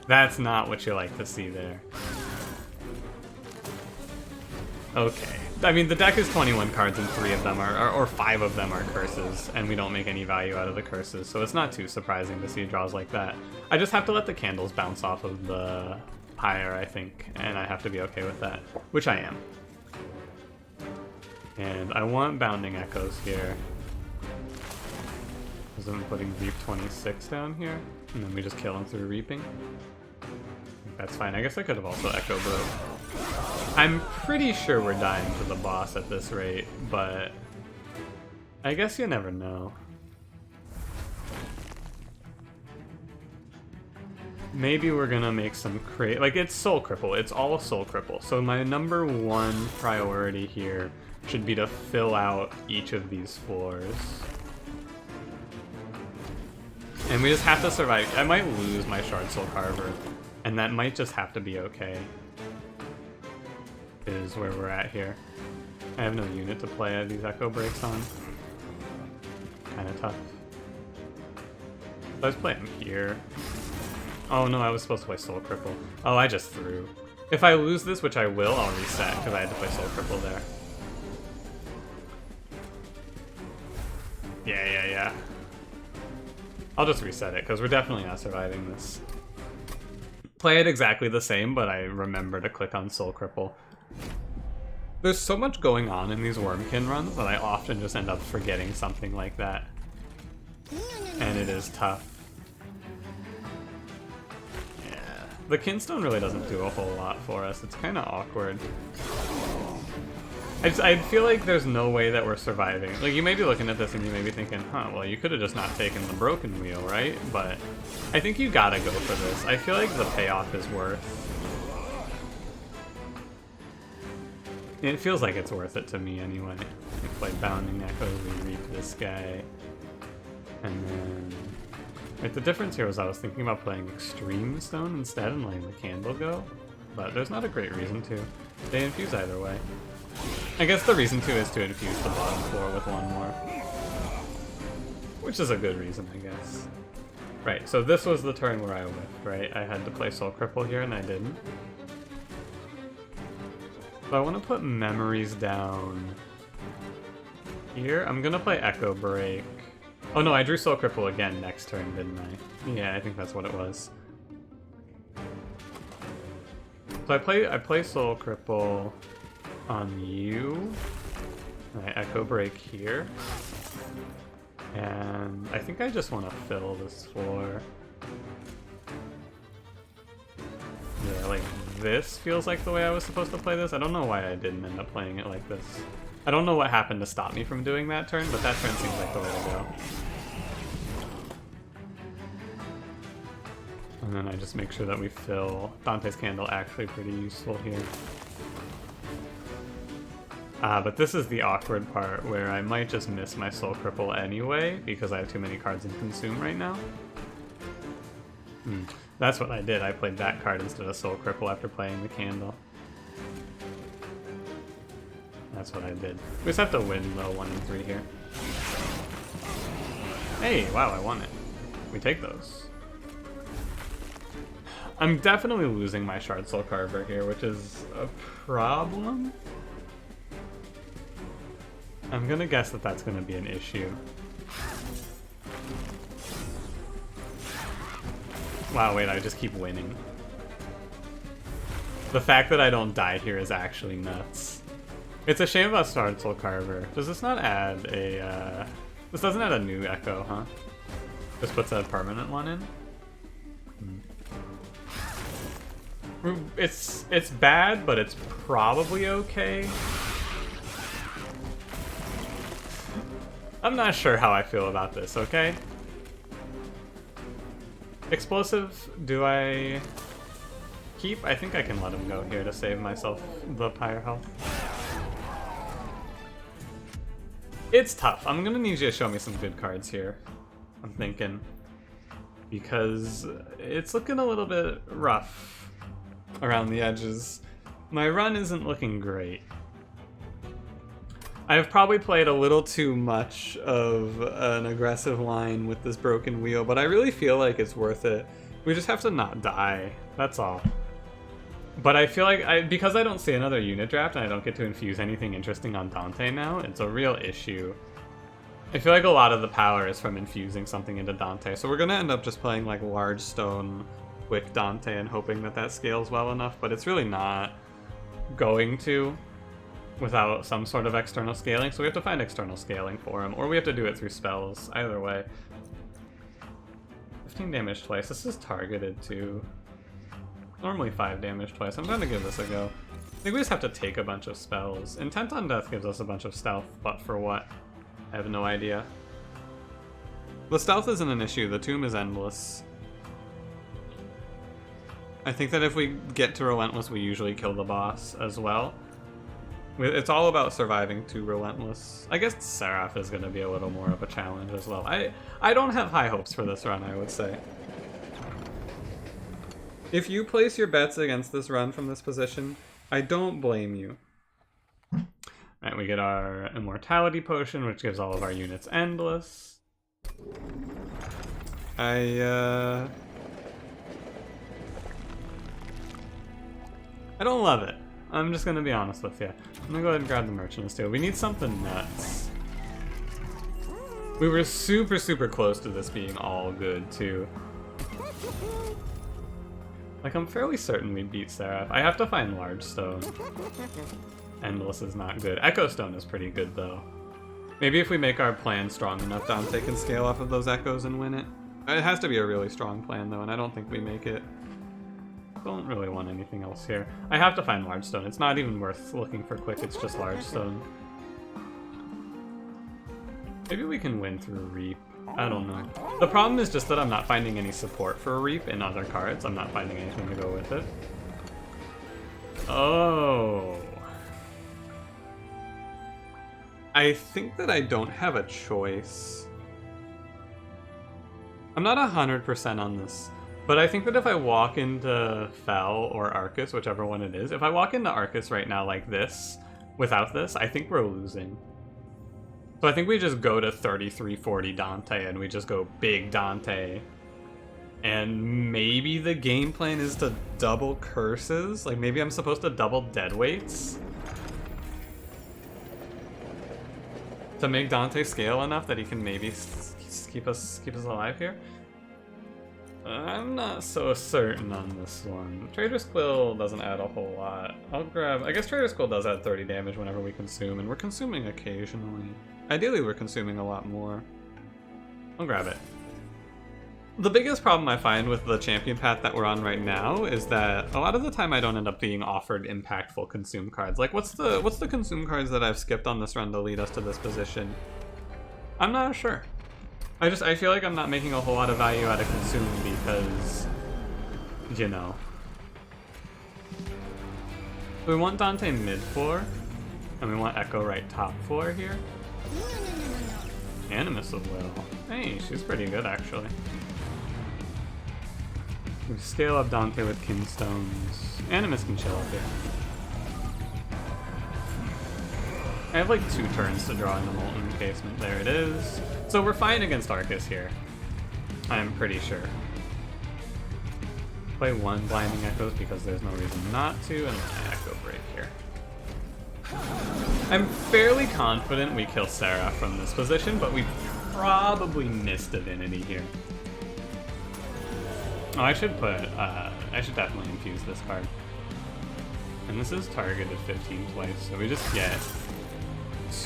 That's not what you like to see there. Okay. I mean, the deck is 21 cards and 3 of them are, or 5 of them are curses, and we don't make any value out of the curses, so it's not too surprising to see draws like that. I just have to let the candles bounce off of the pyre, I think, and I have to be okay with that, which I am. And I want Bounding Echoes here. Because I'm putting Reap 26 down here, and then we just kill him through Reaping. That's fine. I guess I could have also Echo Broke. I'm pretty sure we're dying to the boss at this rate, but I guess you never know. Maybe we're gonna make some like, it's Soul Cripple. It's all Soul Cripple. So my number 1 priority here should be to fill out each of these floors. And we just have to survive. I might lose my Shard Soul Carver, and that might just have to be okay. Is where we're at here. I have no unit to play these Echo Breaks on. Kinda tough. Let's play him here. Oh no, I was supposed to play Soul Cripple. Oh, I just threw. If I lose this, which I will, I'll reset, because I had to play Soul Cripple there. Yeah. I'll just reset it, because we're definitely not surviving this. Play it exactly the same, but I remember to click on Soul Cripple. There's so much going on in these Wurmkin runs that I often just end up forgetting something like that. And it is tough. Yeah. The Kinstone really doesn't do a whole lot for us. It's kind of awkward. I feel like there's no way that we're surviving. Like, you may be looking at this and you may be thinking, huh, well, you could have just not taken the Broken Wheel, right? But I think you gotta go for this. I feel like the payoff is worth. It feels like it's worth it to me anyway. We play Bounding Echoes, we reap this guy. And then... Right, the difference here was I was thinking about playing Extreme Stone instead and letting the Candle go. But there's not a great reason to. They infuse either way. I guess the reason to is to infuse the bottom floor with one more. Which is a good reason, I guess. Right, so this was the turn where I whiffed, right? I had to play Soul Cripple here and I didn't. So I want to put Memories down here. I'm gonna play Echo Break. Oh no, I drew Soul Cripple again next turn, didn't I? Yeah, I think that's what it was. So I play Soul Cripple on you. I Echo Break here. And I think I just want to fill this floor. Yeah, like this feels like the way I was supposed to play this. I don't know why I didn't end up playing it like this. I don't know what happened to stop me from doing that turn, but that turn seems like the way to go. And then I just make sure that we fill Dante's Candle, actually pretty useful here. But this is the awkward part where I might just miss my Soul Cripple anyway because I have too many cards in Consume right now. That's what I did. I played that card instead of Soul Cripple after playing the Candle. That's what I did. We just have to win though, 1 and 3 here. Hey, wow, I won it. We take those. I'm definitely losing my Shard Soul Carver here, which is a problem. I'm gonna guess that that's gonna be an issue. Wow, wait, I just keep winning. The fact that I don't die here is actually nuts. It's a shame about Shard Soul Carver. Does this not add a, this doesn't add a new echo, huh? Just puts a permanent one in? It's bad, but it's probably okay. I'm not sure how I feel about this, okay? Explosive, do I keep? I think I can let him go here to save myself the pyre health. It's tough. I'm gonna need you to show me some good cards here, I'm thinking. Because it's looking a little bit rough around the edges. My run isn't looking great. I've probably played a little too much of an aggressive line with this broken wheel, but I really feel like it's worth it. We just have to not die, that's all. But I feel like, because I don't see another unit draft and I don't get to infuse anything interesting on Dante now, it's a real issue. I feel like a lot of the power is from infusing something into Dante, so we're gonna end up just playing like large stone quick Dante and hoping that that scales well enough, but it's really not going to without some sort of external scaling, so we have to find external scaling for him, or we have to do it through spells, either way. 15 damage twice, this is targeted to normally 5 damage twice. I'm gonna give this a go. I think we just have to take a bunch of spells. Intent on Death gives us a bunch of stealth, but for what? I have no idea. The stealth isn't an issue, the tomb is endless. I think that if we get to Relentless, we usually kill the boss as well. It's all about surviving to Relentless. I guess Seraph is going to be a little more of a challenge as well. I don't have high hopes for this run, I would say. If you place your bets against this run from this position, I don't blame you. Alright, we get our Immortality Potion, which gives all of our units Endless. I don't love it. I'm just gonna be honest with you. I'm gonna go ahead and grab the Merchant of Steel. We need something nuts. We were super, super close to this being all good, too. Like, I'm fairly certain we'd beat Seraph. I have to find Large Stone. Endless is not good. Echo Stone is pretty good, though. Maybe if we make our plan strong enough, Dante can scale off of those echoes and win it. It has to be a really strong plan, though, and I don't think we make it. Don't really want anything else here. I have to find Large Stone. It's not even worth looking for quick, it's just Large Stone. Maybe we can win through Reap. I don't know. The problem is just that I'm not finding any support for Reap in other cards. I'm not finding anything to go with it. Oh. I think that I don't have a choice. I'm not 100% on this. But I think that if I walk into Fel or Arcus, whichever one it is, if I walk into Arcus right now like this, without this, I think we're losing. So I think we just go to 3340 Dante and we just go big Dante. And maybe the game plan is to double curses? Like maybe I'm supposed to double dead weights? To make Dante scale enough that he can maybe keep us alive here? I'm not so certain on this one. Trader's Quill doesn't add a whole lot. I'll grab... I guess Trader's Quill does add 30 damage whenever we consume, and we're consuming occasionally. Ideally, we're consuming a lot more. I'll grab it. The biggest problem I find with the champion path that we're on right now is that a lot of the time I don't end up being offered impactful consume cards. Like, what's the consume cards that I've skipped on this run to lead us to this position? I'm not sure. I feel like I'm not making a whole lot of value out of consume because, you know. We want Dante mid floor, and we want Echo right top floor here. Animus of Will. Hey, she's pretty good actually. We scale up Dante with Kingstones. Animus can chill up here. I have like 2 turns to draw in the Molten Encasement. There it is. So we're fine against Arcus here. I'm pretty sure. Play 1 Blinding Echoes because there's no reason not to, and then Echo Break here. I'm fairly confident we kill Seraph from this position, but we probably miss Divinity here. Oh, I should definitely infuse this card. And this is targeted 15 twice, so we just get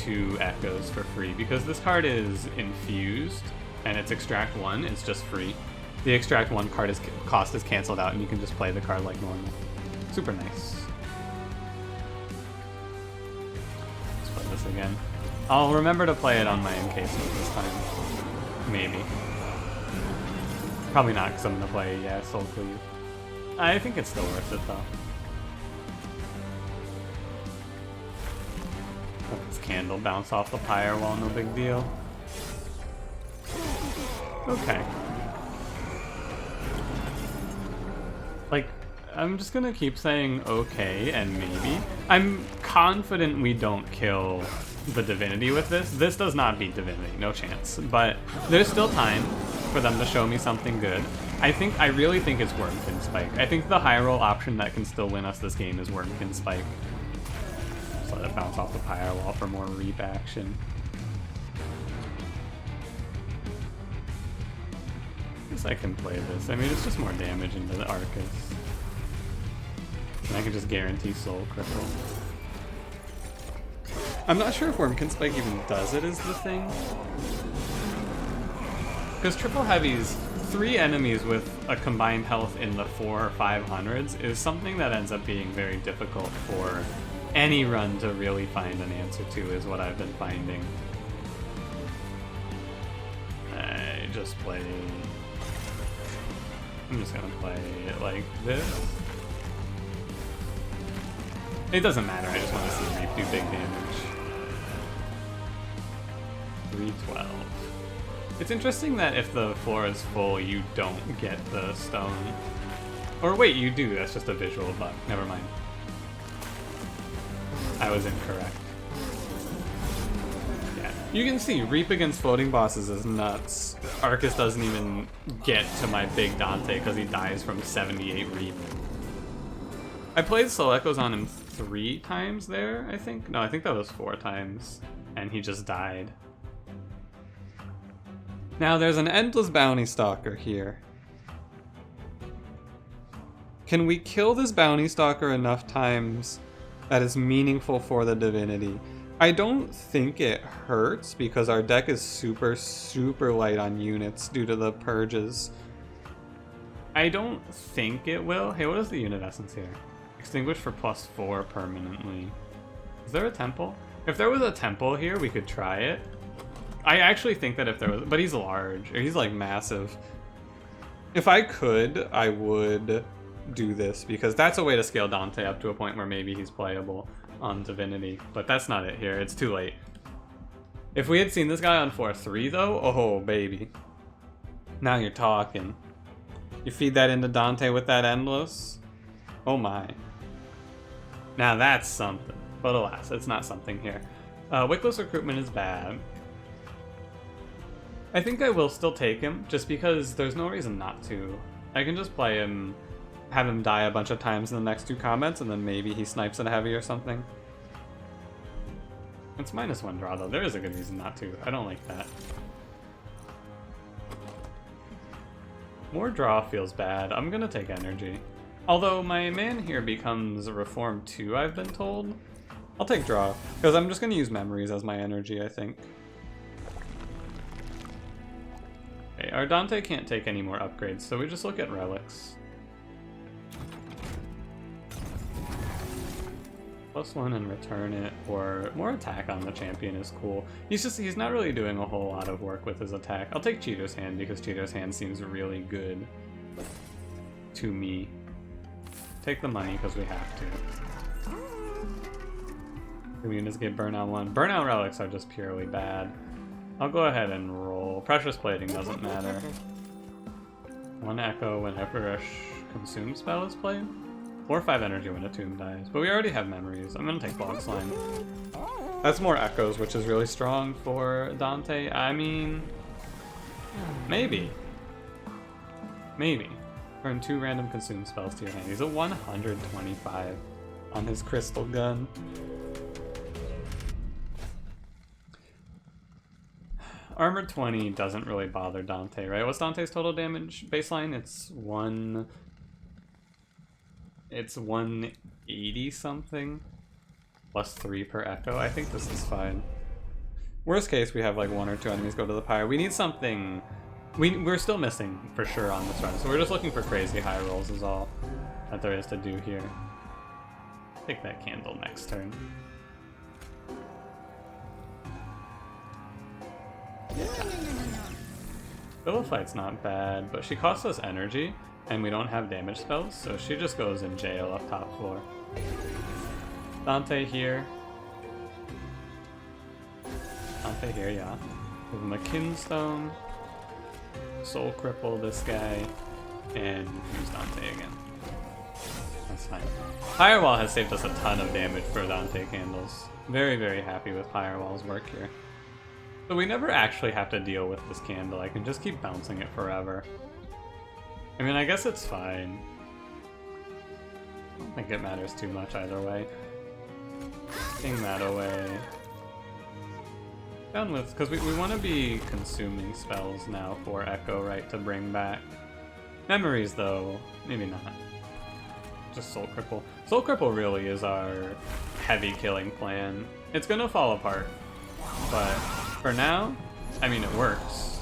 2 Echoes for free, because this card is infused, and its Extract 1 is just free. The Extract 1 card cost is cancelled out, and you can just play the card like normal. Super nice. Let's play this again. I'll remember to play it on my encasement this time. Maybe. Probably not, because I'm going to play, yeah, Soul Cleave. I think it's still worth it, though. Let this candle bounce off the pyre wall, no big deal. Okay. Like, I'm just gonna keep saying okay and maybe. I'm confident we don't kill the Divinity with this. This does not beat Divinity, no chance. But there's still time for them to show me something good. I really think it's Wurmkin Spike. I think the high roll option that can still win us this game is Wurmkin Spike. Just let it bounce off the pyre wall for more reap action. I guess I can play this. I mean, it's just more damage into the Arcus. And I can just guarantee Soul Crystal. I'm not sure if Wurmkin Spike even does it is the thing. Because Triple Heavies, 3 enemies with a combined health in the 400 or 500s is something that ends up being very difficult for any run to really find an answer to, is what I've been finding. I just play... I'm just gonna play it like this. It doesn't matter, I just want to see Reap do big damage. 312. It's interesting that if the floor is full, you don't get the stone. Or wait, you do, that's just a visual bug. Never mind. I was incorrect. Yeah, you can see, Reap against floating bosses is nuts. Arcus doesn't even get to my big Dante because he dies from 78 Reap. I played Soul Echoes on him 3 times there, I think? No, I think that was 4 times. And he just died. Now there's an Endless Bounty Stalker here. Can we kill this Bounty Stalker enough times that is meaningful for the Divinity? I don't think it hurts because our deck is super, super light on units due to the purges. I don't think it will. Hey, what is the unit essence here? Extinguish for +4 permanently. Is there a temple? If there was a temple here, we could try it. I actually think that if there was, but he's large, or he's like massive. If I could, I would do this because that's a way to scale Dante up to a point where maybe he's playable on Divinity, but that's not it here. It's too late. If we had seen this guy on 4-3 though, oh baby. Now you're talking. You feed that into Dante with that Endless? Oh my. Now that's something. But alas, it's not something here. Wickless Recruitment is bad. I think I will still take him, just because there's no reason not to. I can just play him, have him die a bunch of times in the next 2 combats, and then maybe he snipes at heavy or something. It's -1 draw though, there is a good reason not to. I don't like that. More draw feels bad. I'm gonna take energy. Although my man here becomes Reform 2, I've been told. I'll take draw, because I'm just gonna use memories as my energy, I think. Okay, our Dante can't take any more upgrades, so we just look at relics. +1 and return it, or more attack on the champion is cool. He's not really doing a whole lot of work with his attack. I'll take Cheetor's Hand because Cheetor's Hand seems really good to me. Take the money because we have to. Do we just get Burnout 1? Burnout relics are just purely bad. I'll go ahead and roll. Precious Plating doesn't matter. 1 Echo whenever a Consume spell is played. Or 5 energy when a tomb dies. But we already have memories. I'm gonna take Bog Slime. That's more echoes, which is really strong for Dante. I mean, maybe. Maybe. Turn 2 random consume spells to your hand. He's a 125 on his crystal gun. Armor 20 doesn't really bother Dante, right? What's Dante's total damage baseline? It's 180 something. Plus 3 per echo. I think this is fine. Worst case, we have like 1 or 2 enemies go to the pyre. We need something. We're still missing for sure on this run, so we're just looking for crazy high rolls is all that there is to do here. Take that candle next turn. Villifight's not bad, but she costs us energy, and we don't have damage spells, so she just goes in jail up top floor. Dante here. Dante here, yeah. Give him a Kinstone. Soul Cripple this guy, and use Dante again. That's fine. Firewall has saved us a ton of damage for Dante candles. Very, very happy with Firewall's work here. So we never actually have to deal with this candle. I can just keep bouncing it forever. I mean, I guess it's fine. I don't think it matters too much either way. Taking that away. Done with, because we want to be consuming spells now for Echo, right, to bring back. Memories, though, maybe not. Just Soul Cripple. Soul Cripple really is our heavy killing plan. It's gonna fall apart, but for now, I mean, it works.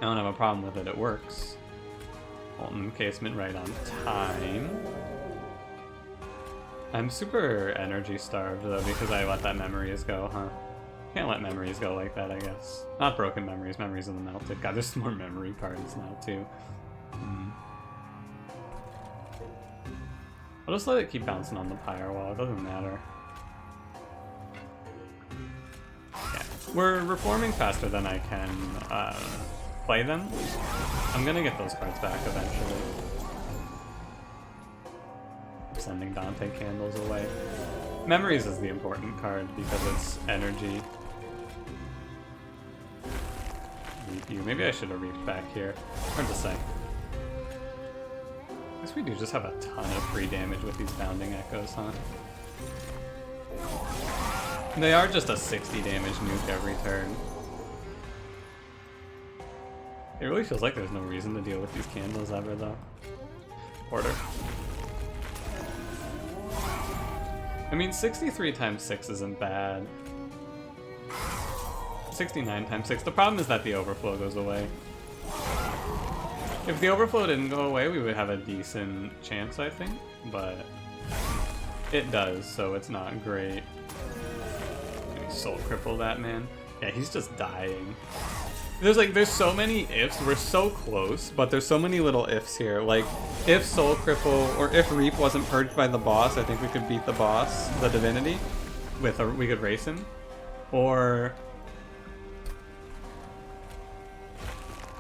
I don't have a problem with it, it works. Molten Casement right on time. I'm super energy starved, though, because I let that memories go, huh? Can't let memories go like that, I guess. Not broken memories, memories of the melted. God, there's more memory cards now, too. I'll just let it keep bouncing on the pyre wall, it doesn't matter. Yeah. We're reforming faster than I can play them. I'm gonna get those cards back eventually. I'm sending Dante candles away. Memories is the important card because it's energy. Reap you. Maybe I should have reaped back here. Hard to say. I guess we do just have a ton of free damage with these bounding echoes, huh? They are just a 60 damage nuke every turn. It really feels like there's no reason to deal with these candles ever, though. Order. I mean, 63 times 6 isn't bad. 69 times 6. The problem is that the overflow goes away. If the overflow didn't go away, we would have a decent chance, I think. But it does, so it's not great. Maybe Soul Cripple that man. Yeah, he's just dying. There's so many ifs. We're so close, but there's so many little ifs here. Like, if Soul Cripple or if Reap wasn't purged by the boss, I think we could beat the boss, the Divinity, we could race him. Or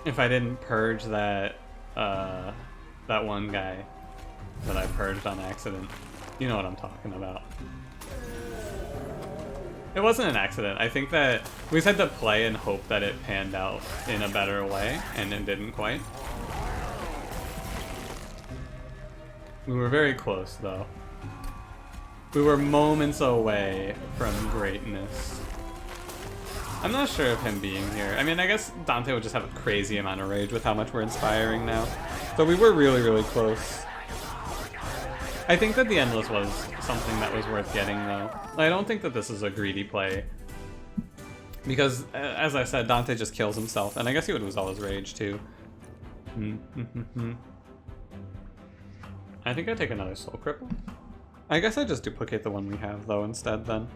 if I didn't purge that that one guy that I purged on accident. You know what I'm talking about. It wasn't an accident. I think that we just had to play and hope that it panned out in a better way, and it didn't quite. We were very close, though. We were moments away from greatness. I'm not sure of him being here. I mean, I guess Dante would just have a crazy amount of rage with how much we're inspiring now. So we were really, really close. I think that the Endless was something that was worth getting, though. I don't think that this is a greedy play. Because, as I said, Dante just kills himself, and I guess he would lose all his rage, too. I think I take another Soul Cripple. I guess I just duplicate the one we have, though, instead, then.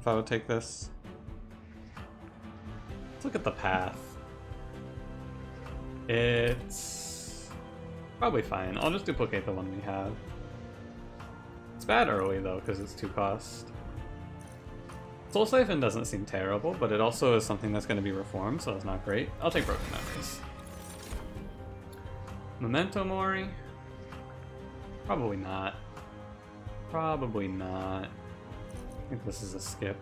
If I would take this. Let's look at the path. It's probably fine. I'll just duplicate the one we have. It's bad early, though, because it's 2 cost. Soul Siphon doesn't seem terrible, but it also is something that's going to be reformed, so it's not great. I'll take Broken Memories. Memento Mori? Probably not. Probably not. I think this is a skip.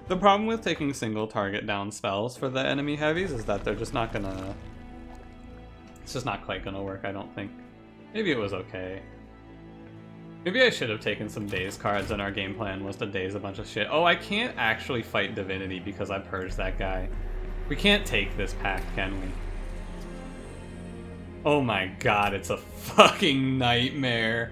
The problem with taking single target down spells for the enemy heavies is that they're just not gonna... It's just not quite gonna work, I don't think. Maybe it was okay. Maybe I should have taken some daze cards and our game plan was to daze a bunch of shit. Oh, I can't actually fight Divinity because I purged that guy. We can't take this pack, can we? Oh my god, it's a fucking nightmare.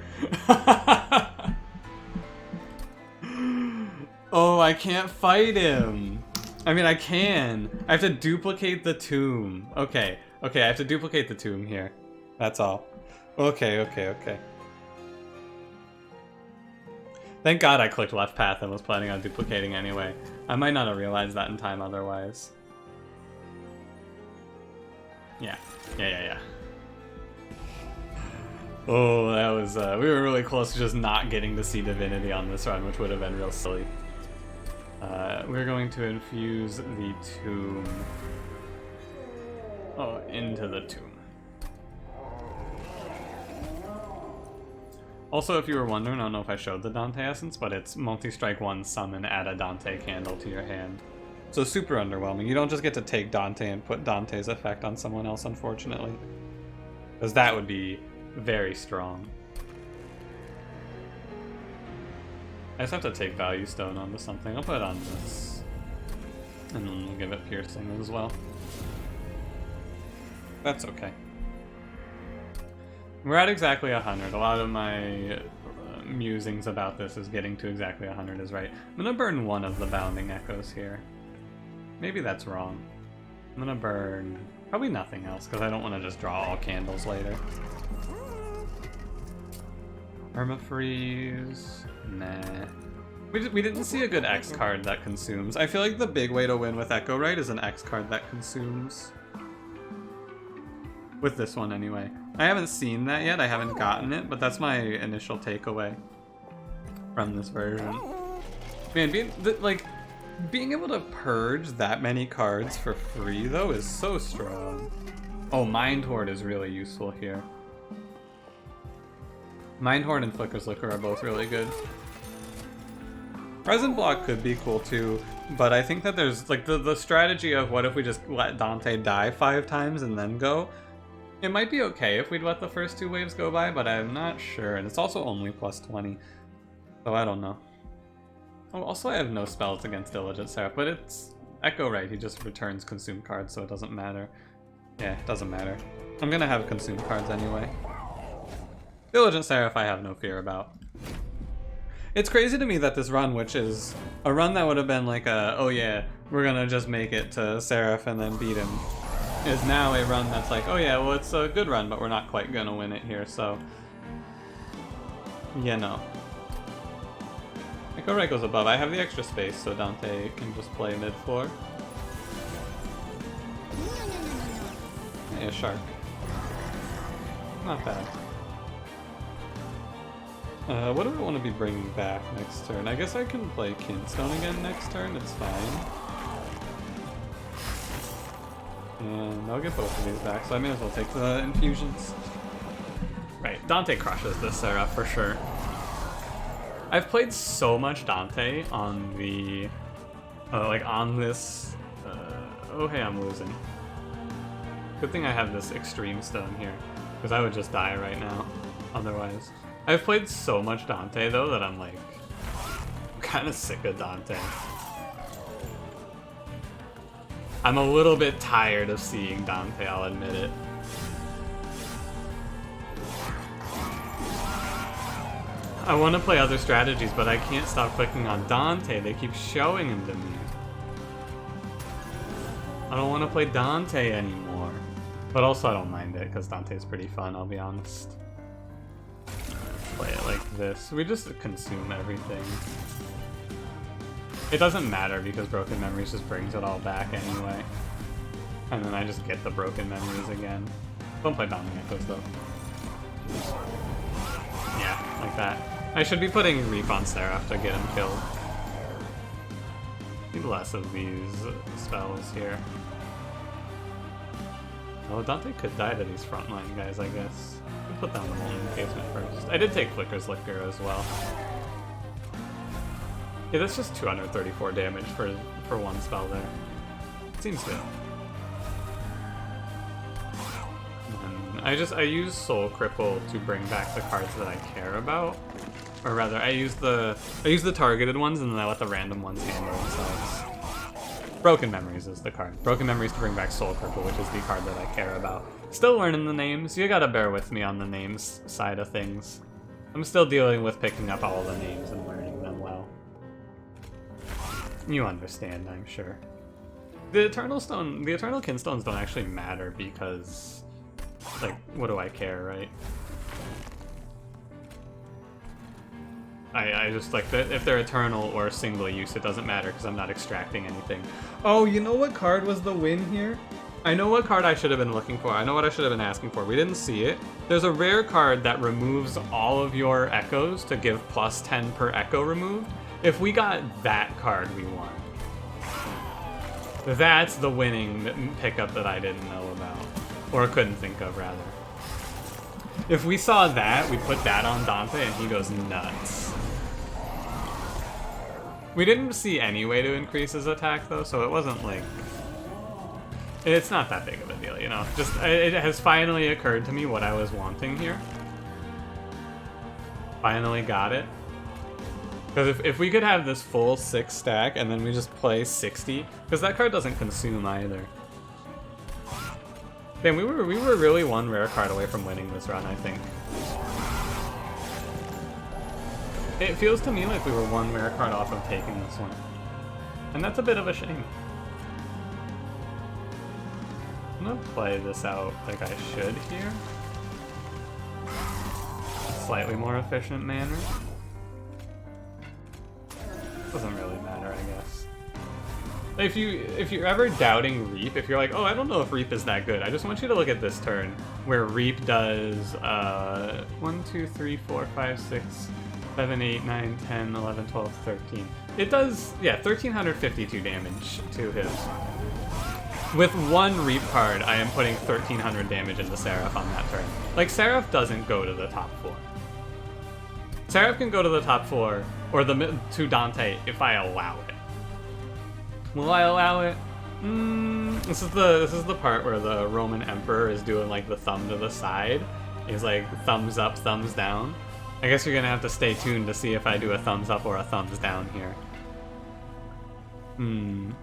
Oh, I can't fight him. I mean, I can. I have to duplicate the tomb. Okay, I have to duplicate the tomb here. That's all. Okay. Thank God I clicked left path and was planning on duplicating anyway. I might not have realized that in time otherwise. Yeah. Oh, that was, we were really close to just not getting to see Divinity on this run, which would have been real silly. We're going to infuse the tomb. Oh, into the tomb. Also, if you were wondering, I don't know if I showed the Dante essence, but it's multi-strike 1 summon, add a Dante candle to your hand. So super underwhelming. You don't just get to take Dante and put Dante's effect on someone else, unfortunately. Because that would be very strong. I just have to take Value Stone onto something. I'll put it on this. And then we'll give it Piercing as well. That's okay. We're at exactly 100. A lot of my musings about this is getting to exactly 100 is right. I'm gonna burn one of the Bounding Echoes here. Maybe that's wrong. I'm gonna burn probably nothing else because I don't want to just draw all candles later. Permafreeze. Nah. We didn't see a good X card that consumes. I feel like the big way to win with Echo Right is an X card that consumes. With this one, anyway. I haven't seen that yet, I haven't gotten it, but that's my initial takeaway from this version. Man, being able to purge that many cards for free, though, is so strong. Oh, Mind Horde is really useful here. Mind Horde and Flicker's Liquor are both really good. Present Block could be cool, too, but I think that there's, like, the strategy of what if we just let Dante die 5 times and then go? It might be okay if we'd let the first 2 waves go by, but I'm not sure, and it's also only plus 20, so I don't know. Oh, also I have no spells against Diligent Seraph, but it's Echo Right, he just returns consume cards, so it doesn't matter. Yeah, it doesn't matter. I'm gonna have consume cards anyway. Diligent Seraph I have no fear about. It's crazy to me that this run, which is a run that would have been like a, oh yeah, we're gonna just make it to Seraph and then beat him, is now a run that's like, oh yeah, well it's a good run, but we're not quite gonna win it here, so... Yeah, no. Echo Right goes above. I have the extra space, so Dante can just play mid-floor. Hey, a shark. Not bad. What do I want to be bringing back next turn? I guess I can play Kinstone again next turn, it's fine. And I'll get both of these back, so I may as well take the infusions. Right, Dante crushes this Seraph for sure. I've played so much Dante on the... on this... oh hey, I'm losing. Good thing I have this Extreme Stone here, because I would just die right now, otherwise. I've played so much Dante, though, that I'm like... I'm kind of sick of Dante. I'm a little bit tired of seeing Dante, I'll admit it. I want to play other strategies, but I can't stop clicking on Dante. They keep showing him to me. I don't want to play Dante anymore. But also I don't mind it, because Dante's pretty fun, I'll be honest. Play it like this. We just consume everything. It doesn't matter, because Broken Memories just brings it all back anyway. And then I just get the Broken Memories again. Don't play Bounding Echoes, though. Yeah, like that. I should be putting Reap on Seraph to get him killed. Need less of these spells here. Oh, Dante could die to these frontline guys, I guess. I'll put down the Molten Encasement first. I did take Flicker's Liquor as well. Yeah, that's just 234 damage for one spell there. Seems good. I use Soul Cripple to bring back the cards that I care about. Or rather, I use the targeted ones and then I let the random ones handle themselves. Broken Memories is the card. Broken Memories to bring back Soul Cripple, which is the card that I care about. Still learning the names. You gotta bear with me on the names side of things. I'm still dealing with picking up all the names and learning them well. You understand, I'm sure. The Eternal Kinstones don't actually matter because, like, what do I care, right? I just, like, if they're eternal or single use, it doesn't matter because I'm not extracting anything. Oh, you know what card was the win here? I know what card I should have been looking for. I know what I should have been asking for. We didn't see it. There's a rare card that removes all of your echoes to give plus 10 per echo removed. If we got that card, we won. That's the winning pickup that I didn't know about. Or couldn't think of, rather. If we saw that, we put that on Dante and he goes nuts. We didn't see any way to increase his attack, though, so it wasn't like... It's not that big of a deal, you know? Just, it has finally occurred to me what I was wanting here. Finally got it. Because if we could have this full 6 stack and then we just play 60, because that card doesn't consume either. Damn, we were really one rare card away from winning this run, I think. It feels to me like we were one rare card off of taking this one. And that's a bit of a shame. I'm gonna play this out like I should here. Slightly more efficient manner. Doesn't really matter, I guess. If you're ever doubting Reap, if you're like, oh, I don't know if Reap is that good, I just want you to look at this turn, where Reap does 1, 2, 3, 4, 5, 6, 7, 8, 9, 10, 11, 12, 13. It does, yeah, 1,352 damage to his. With one Reap card, I am putting 1,300 damage into Seraph on that turn. Like, Seraph doesn't go to the top 4. Seraph can go to the top 4, or to Dante, if I allow it. Will I allow it? This is the part where the Roman Emperor is doing like the thumb to the side. He's like thumbs up, thumbs down. I guess you're gonna have to stay tuned to see if I do a thumbs up or a thumbs down here. Let me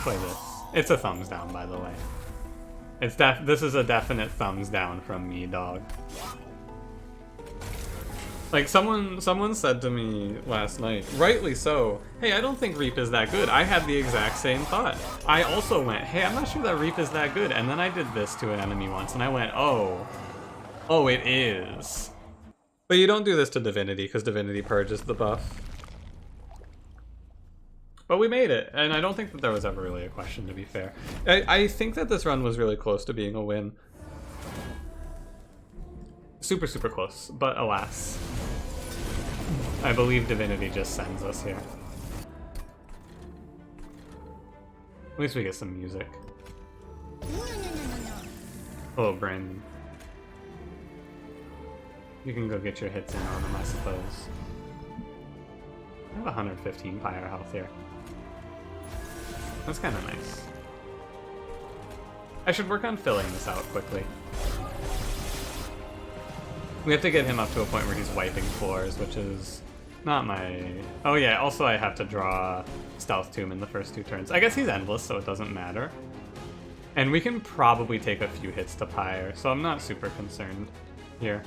play this. It's a thumbs down, by the way. This is a definite thumbs down from me, dog. Like, someone said to me last night, rightly so, hey, I don't think Reap is that good. I had the exact same thought. I also went, hey, I'm not sure that Reap is that good. And then I did this to an enemy once, and I went, oh, it is. But you don't do this to Divinity, because Divinity purges the buff. But we made it, and I don't think that there was ever really a question, to be fair. I think that this run was really close to being a win. Super, super close, but alas. I believe Divinity just sends us here. At least we get some music. Hello, Brandon. You can go get your hits in on them, I suppose. I have 115 fire health here. That's kind of nice. I should work on filling this out quickly. We have to get him up to a point where he's wiping floors, which is not my... Oh yeah, also I have to draw Stealth Tomb in the first 2 turns. I guess he's endless, so it doesn't matter. And we can probably take a few hits to Pyre, so I'm not super concerned here.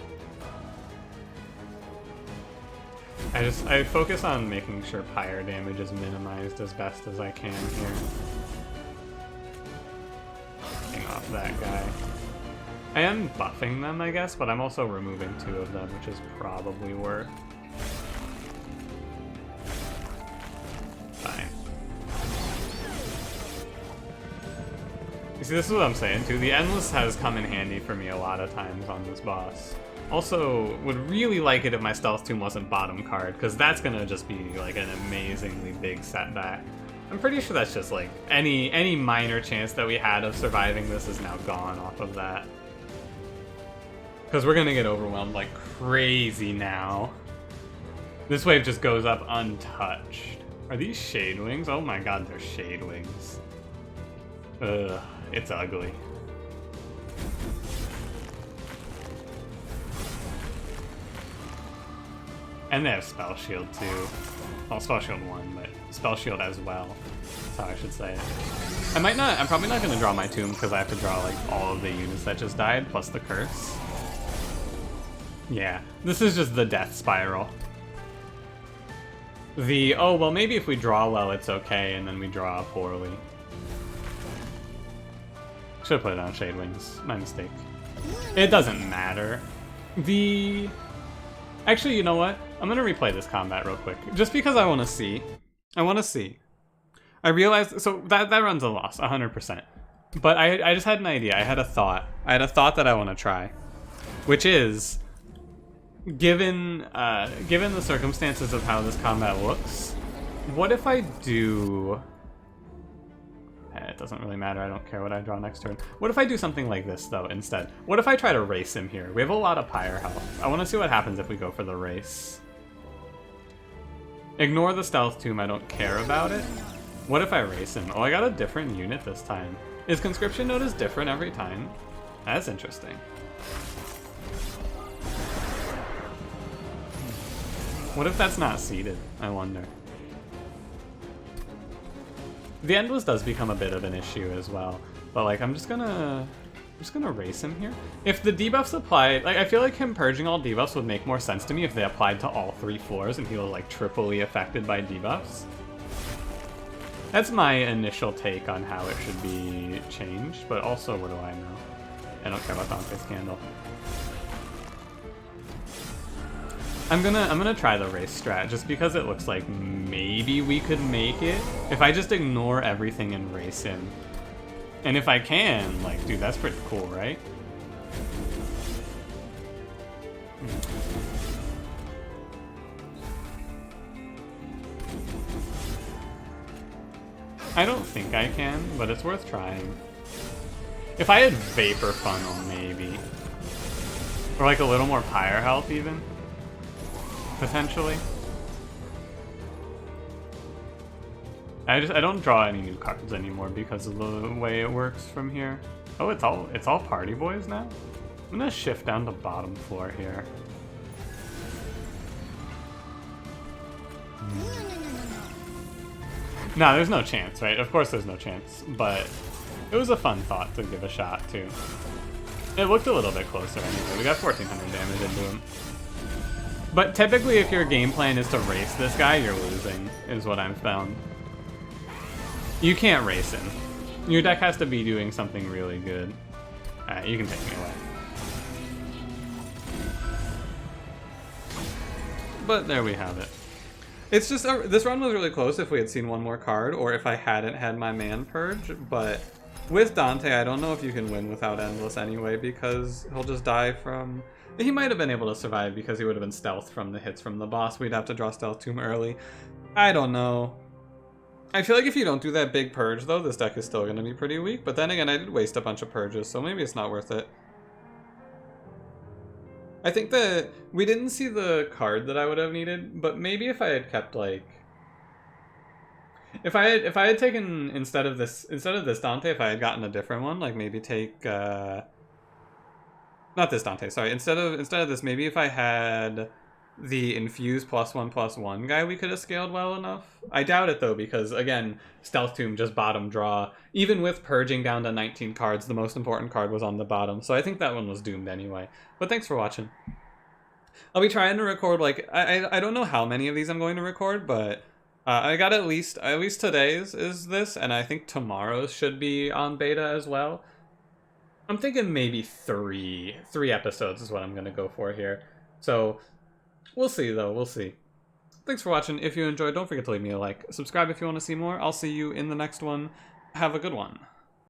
I focus on making sure Pyre damage is minimized as best as I can here. Getting off that guy. I am buffing them, I guess, but I'm also removing 2 of them, which is probably worth. Fine. You see, this is what I'm saying, too. The Endless has come in handy for me a lot of times on this boss. Also, would really like it if my Stealth Tomb wasn't bottom card, because that's gonna just be, like, an amazingly big setback. I'm pretty sure that's just, like, any minor chance that we had of surviving this is now gone off of that. Because we're gonna get overwhelmed like crazy now. This wave just goes up untouched. Are these shade wings? Oh my god, they're shade wings. Ugh, it's ugly. And they have Spell Shield too. Well, Spell Shield 1, but Spell Shield as well. That's how I should say it. I'm probably not going to draw my tomb because I have to draw like all of the units that just died, plus the curse. Yeah, this is just the death spiral. Oh, well maybe if we draw well it's okay, and then we draw poorly. Should've put it on Shade Wings, my mistake. It doesn't matter. Actually, you know what? I'm gonna replay this combat real quick, just because I wanna see. I realized, so that runs a loss, 100%. But I just had an idea, I had a thought that I wanna try. Which is, given the circumstances of how this combat looks, what if I do... It doesn't really matter, I don't care what I draw next turn. What if I do something like this, though, instead? What if I try to race him here? We have a lot of Pyre health. I want to see what happens if we go for the race. Ignore the Stealth Tomb, I don't care about it. What if I race him? Oh, I got a different unit this time. Is Conscription Notice different every time? That's interesting. What if that's not seeded? I wonder. The Endless does become a bit of an issue as well, but like I'm just gonna race him here. If the debuffs apply, like I feel like him purging all debuffs would make more sense to me if they applied to all 3 floors and he was like triply affected by debuffs. That's my initial take on how it should be changed, but also what do I know? I don't care about Dante's Candle. I'm gonna try the race strat just because it looks like maybe we could make it if I just ignore everything and race him. And if I can, like, dude, that's pretty cool, right? I don't think I can, but it's worth trying. If I had Vapor Funnel, maybe. Or like a little more Pyre health even. Potentially. I don't draw any new cards anymore because of the way it works from here. Oh, it's all party boys now? I'm gonna shift down to bottom floor here. No, there's no chance, right? Of course there's no chance, but it was a fun thought to give a shot too. It looked a little bit closer anyway. We got 1400 damage into him. But typically if your game plan is to race this guy, you're losing, is what I've found. You can't race him. Your deck has to be doing something really good. Alright, you can take me away. But there we have it. It's just, this run was really close if we had seen one more card, or if I hadn't had my Man Purge, but with Dante, I don't know if you can win without Endless anyway, because he'll just die from... He might have been able to survive because he would have been stealth from the hits from the boss. We'd have to draw Stealth Tomb early. I don't know. I feel like if you don't do that big purge, though, this deck is still going to be pretty weak. But then again, I did waste a bunch of purges, so maybe it's not worth it. I think that we didn't see the card that I would have needed, but maybe if I had kept, like... If I had taken, instead of this Dante, if I had gotten a different one, like maybe take... Not this Dante, sorry. Instead of this, maybe if I had the Infuse +1/+1 guy, we could have scaled well enough. I doubt it though, because again, Stealth Tomb just bottom draw. Even with purging down to 19 cards, the most important card was on the bottom, so I think that one was doomed anyway. But thanks for watching. I'll be trying to record, like, I don't know how many of these I'm going to record, but I got at least today's is this, and I think tomorrow's should be on beta as well. I'm thinking maybe three episodes is what I'm going to go for here. So, we'll see, though. We'll see. Thanks for watching. If you enjoyed, don't forget to leave me a like. Subscribe if you want to see more. I'll see you in the next one. Have a good one.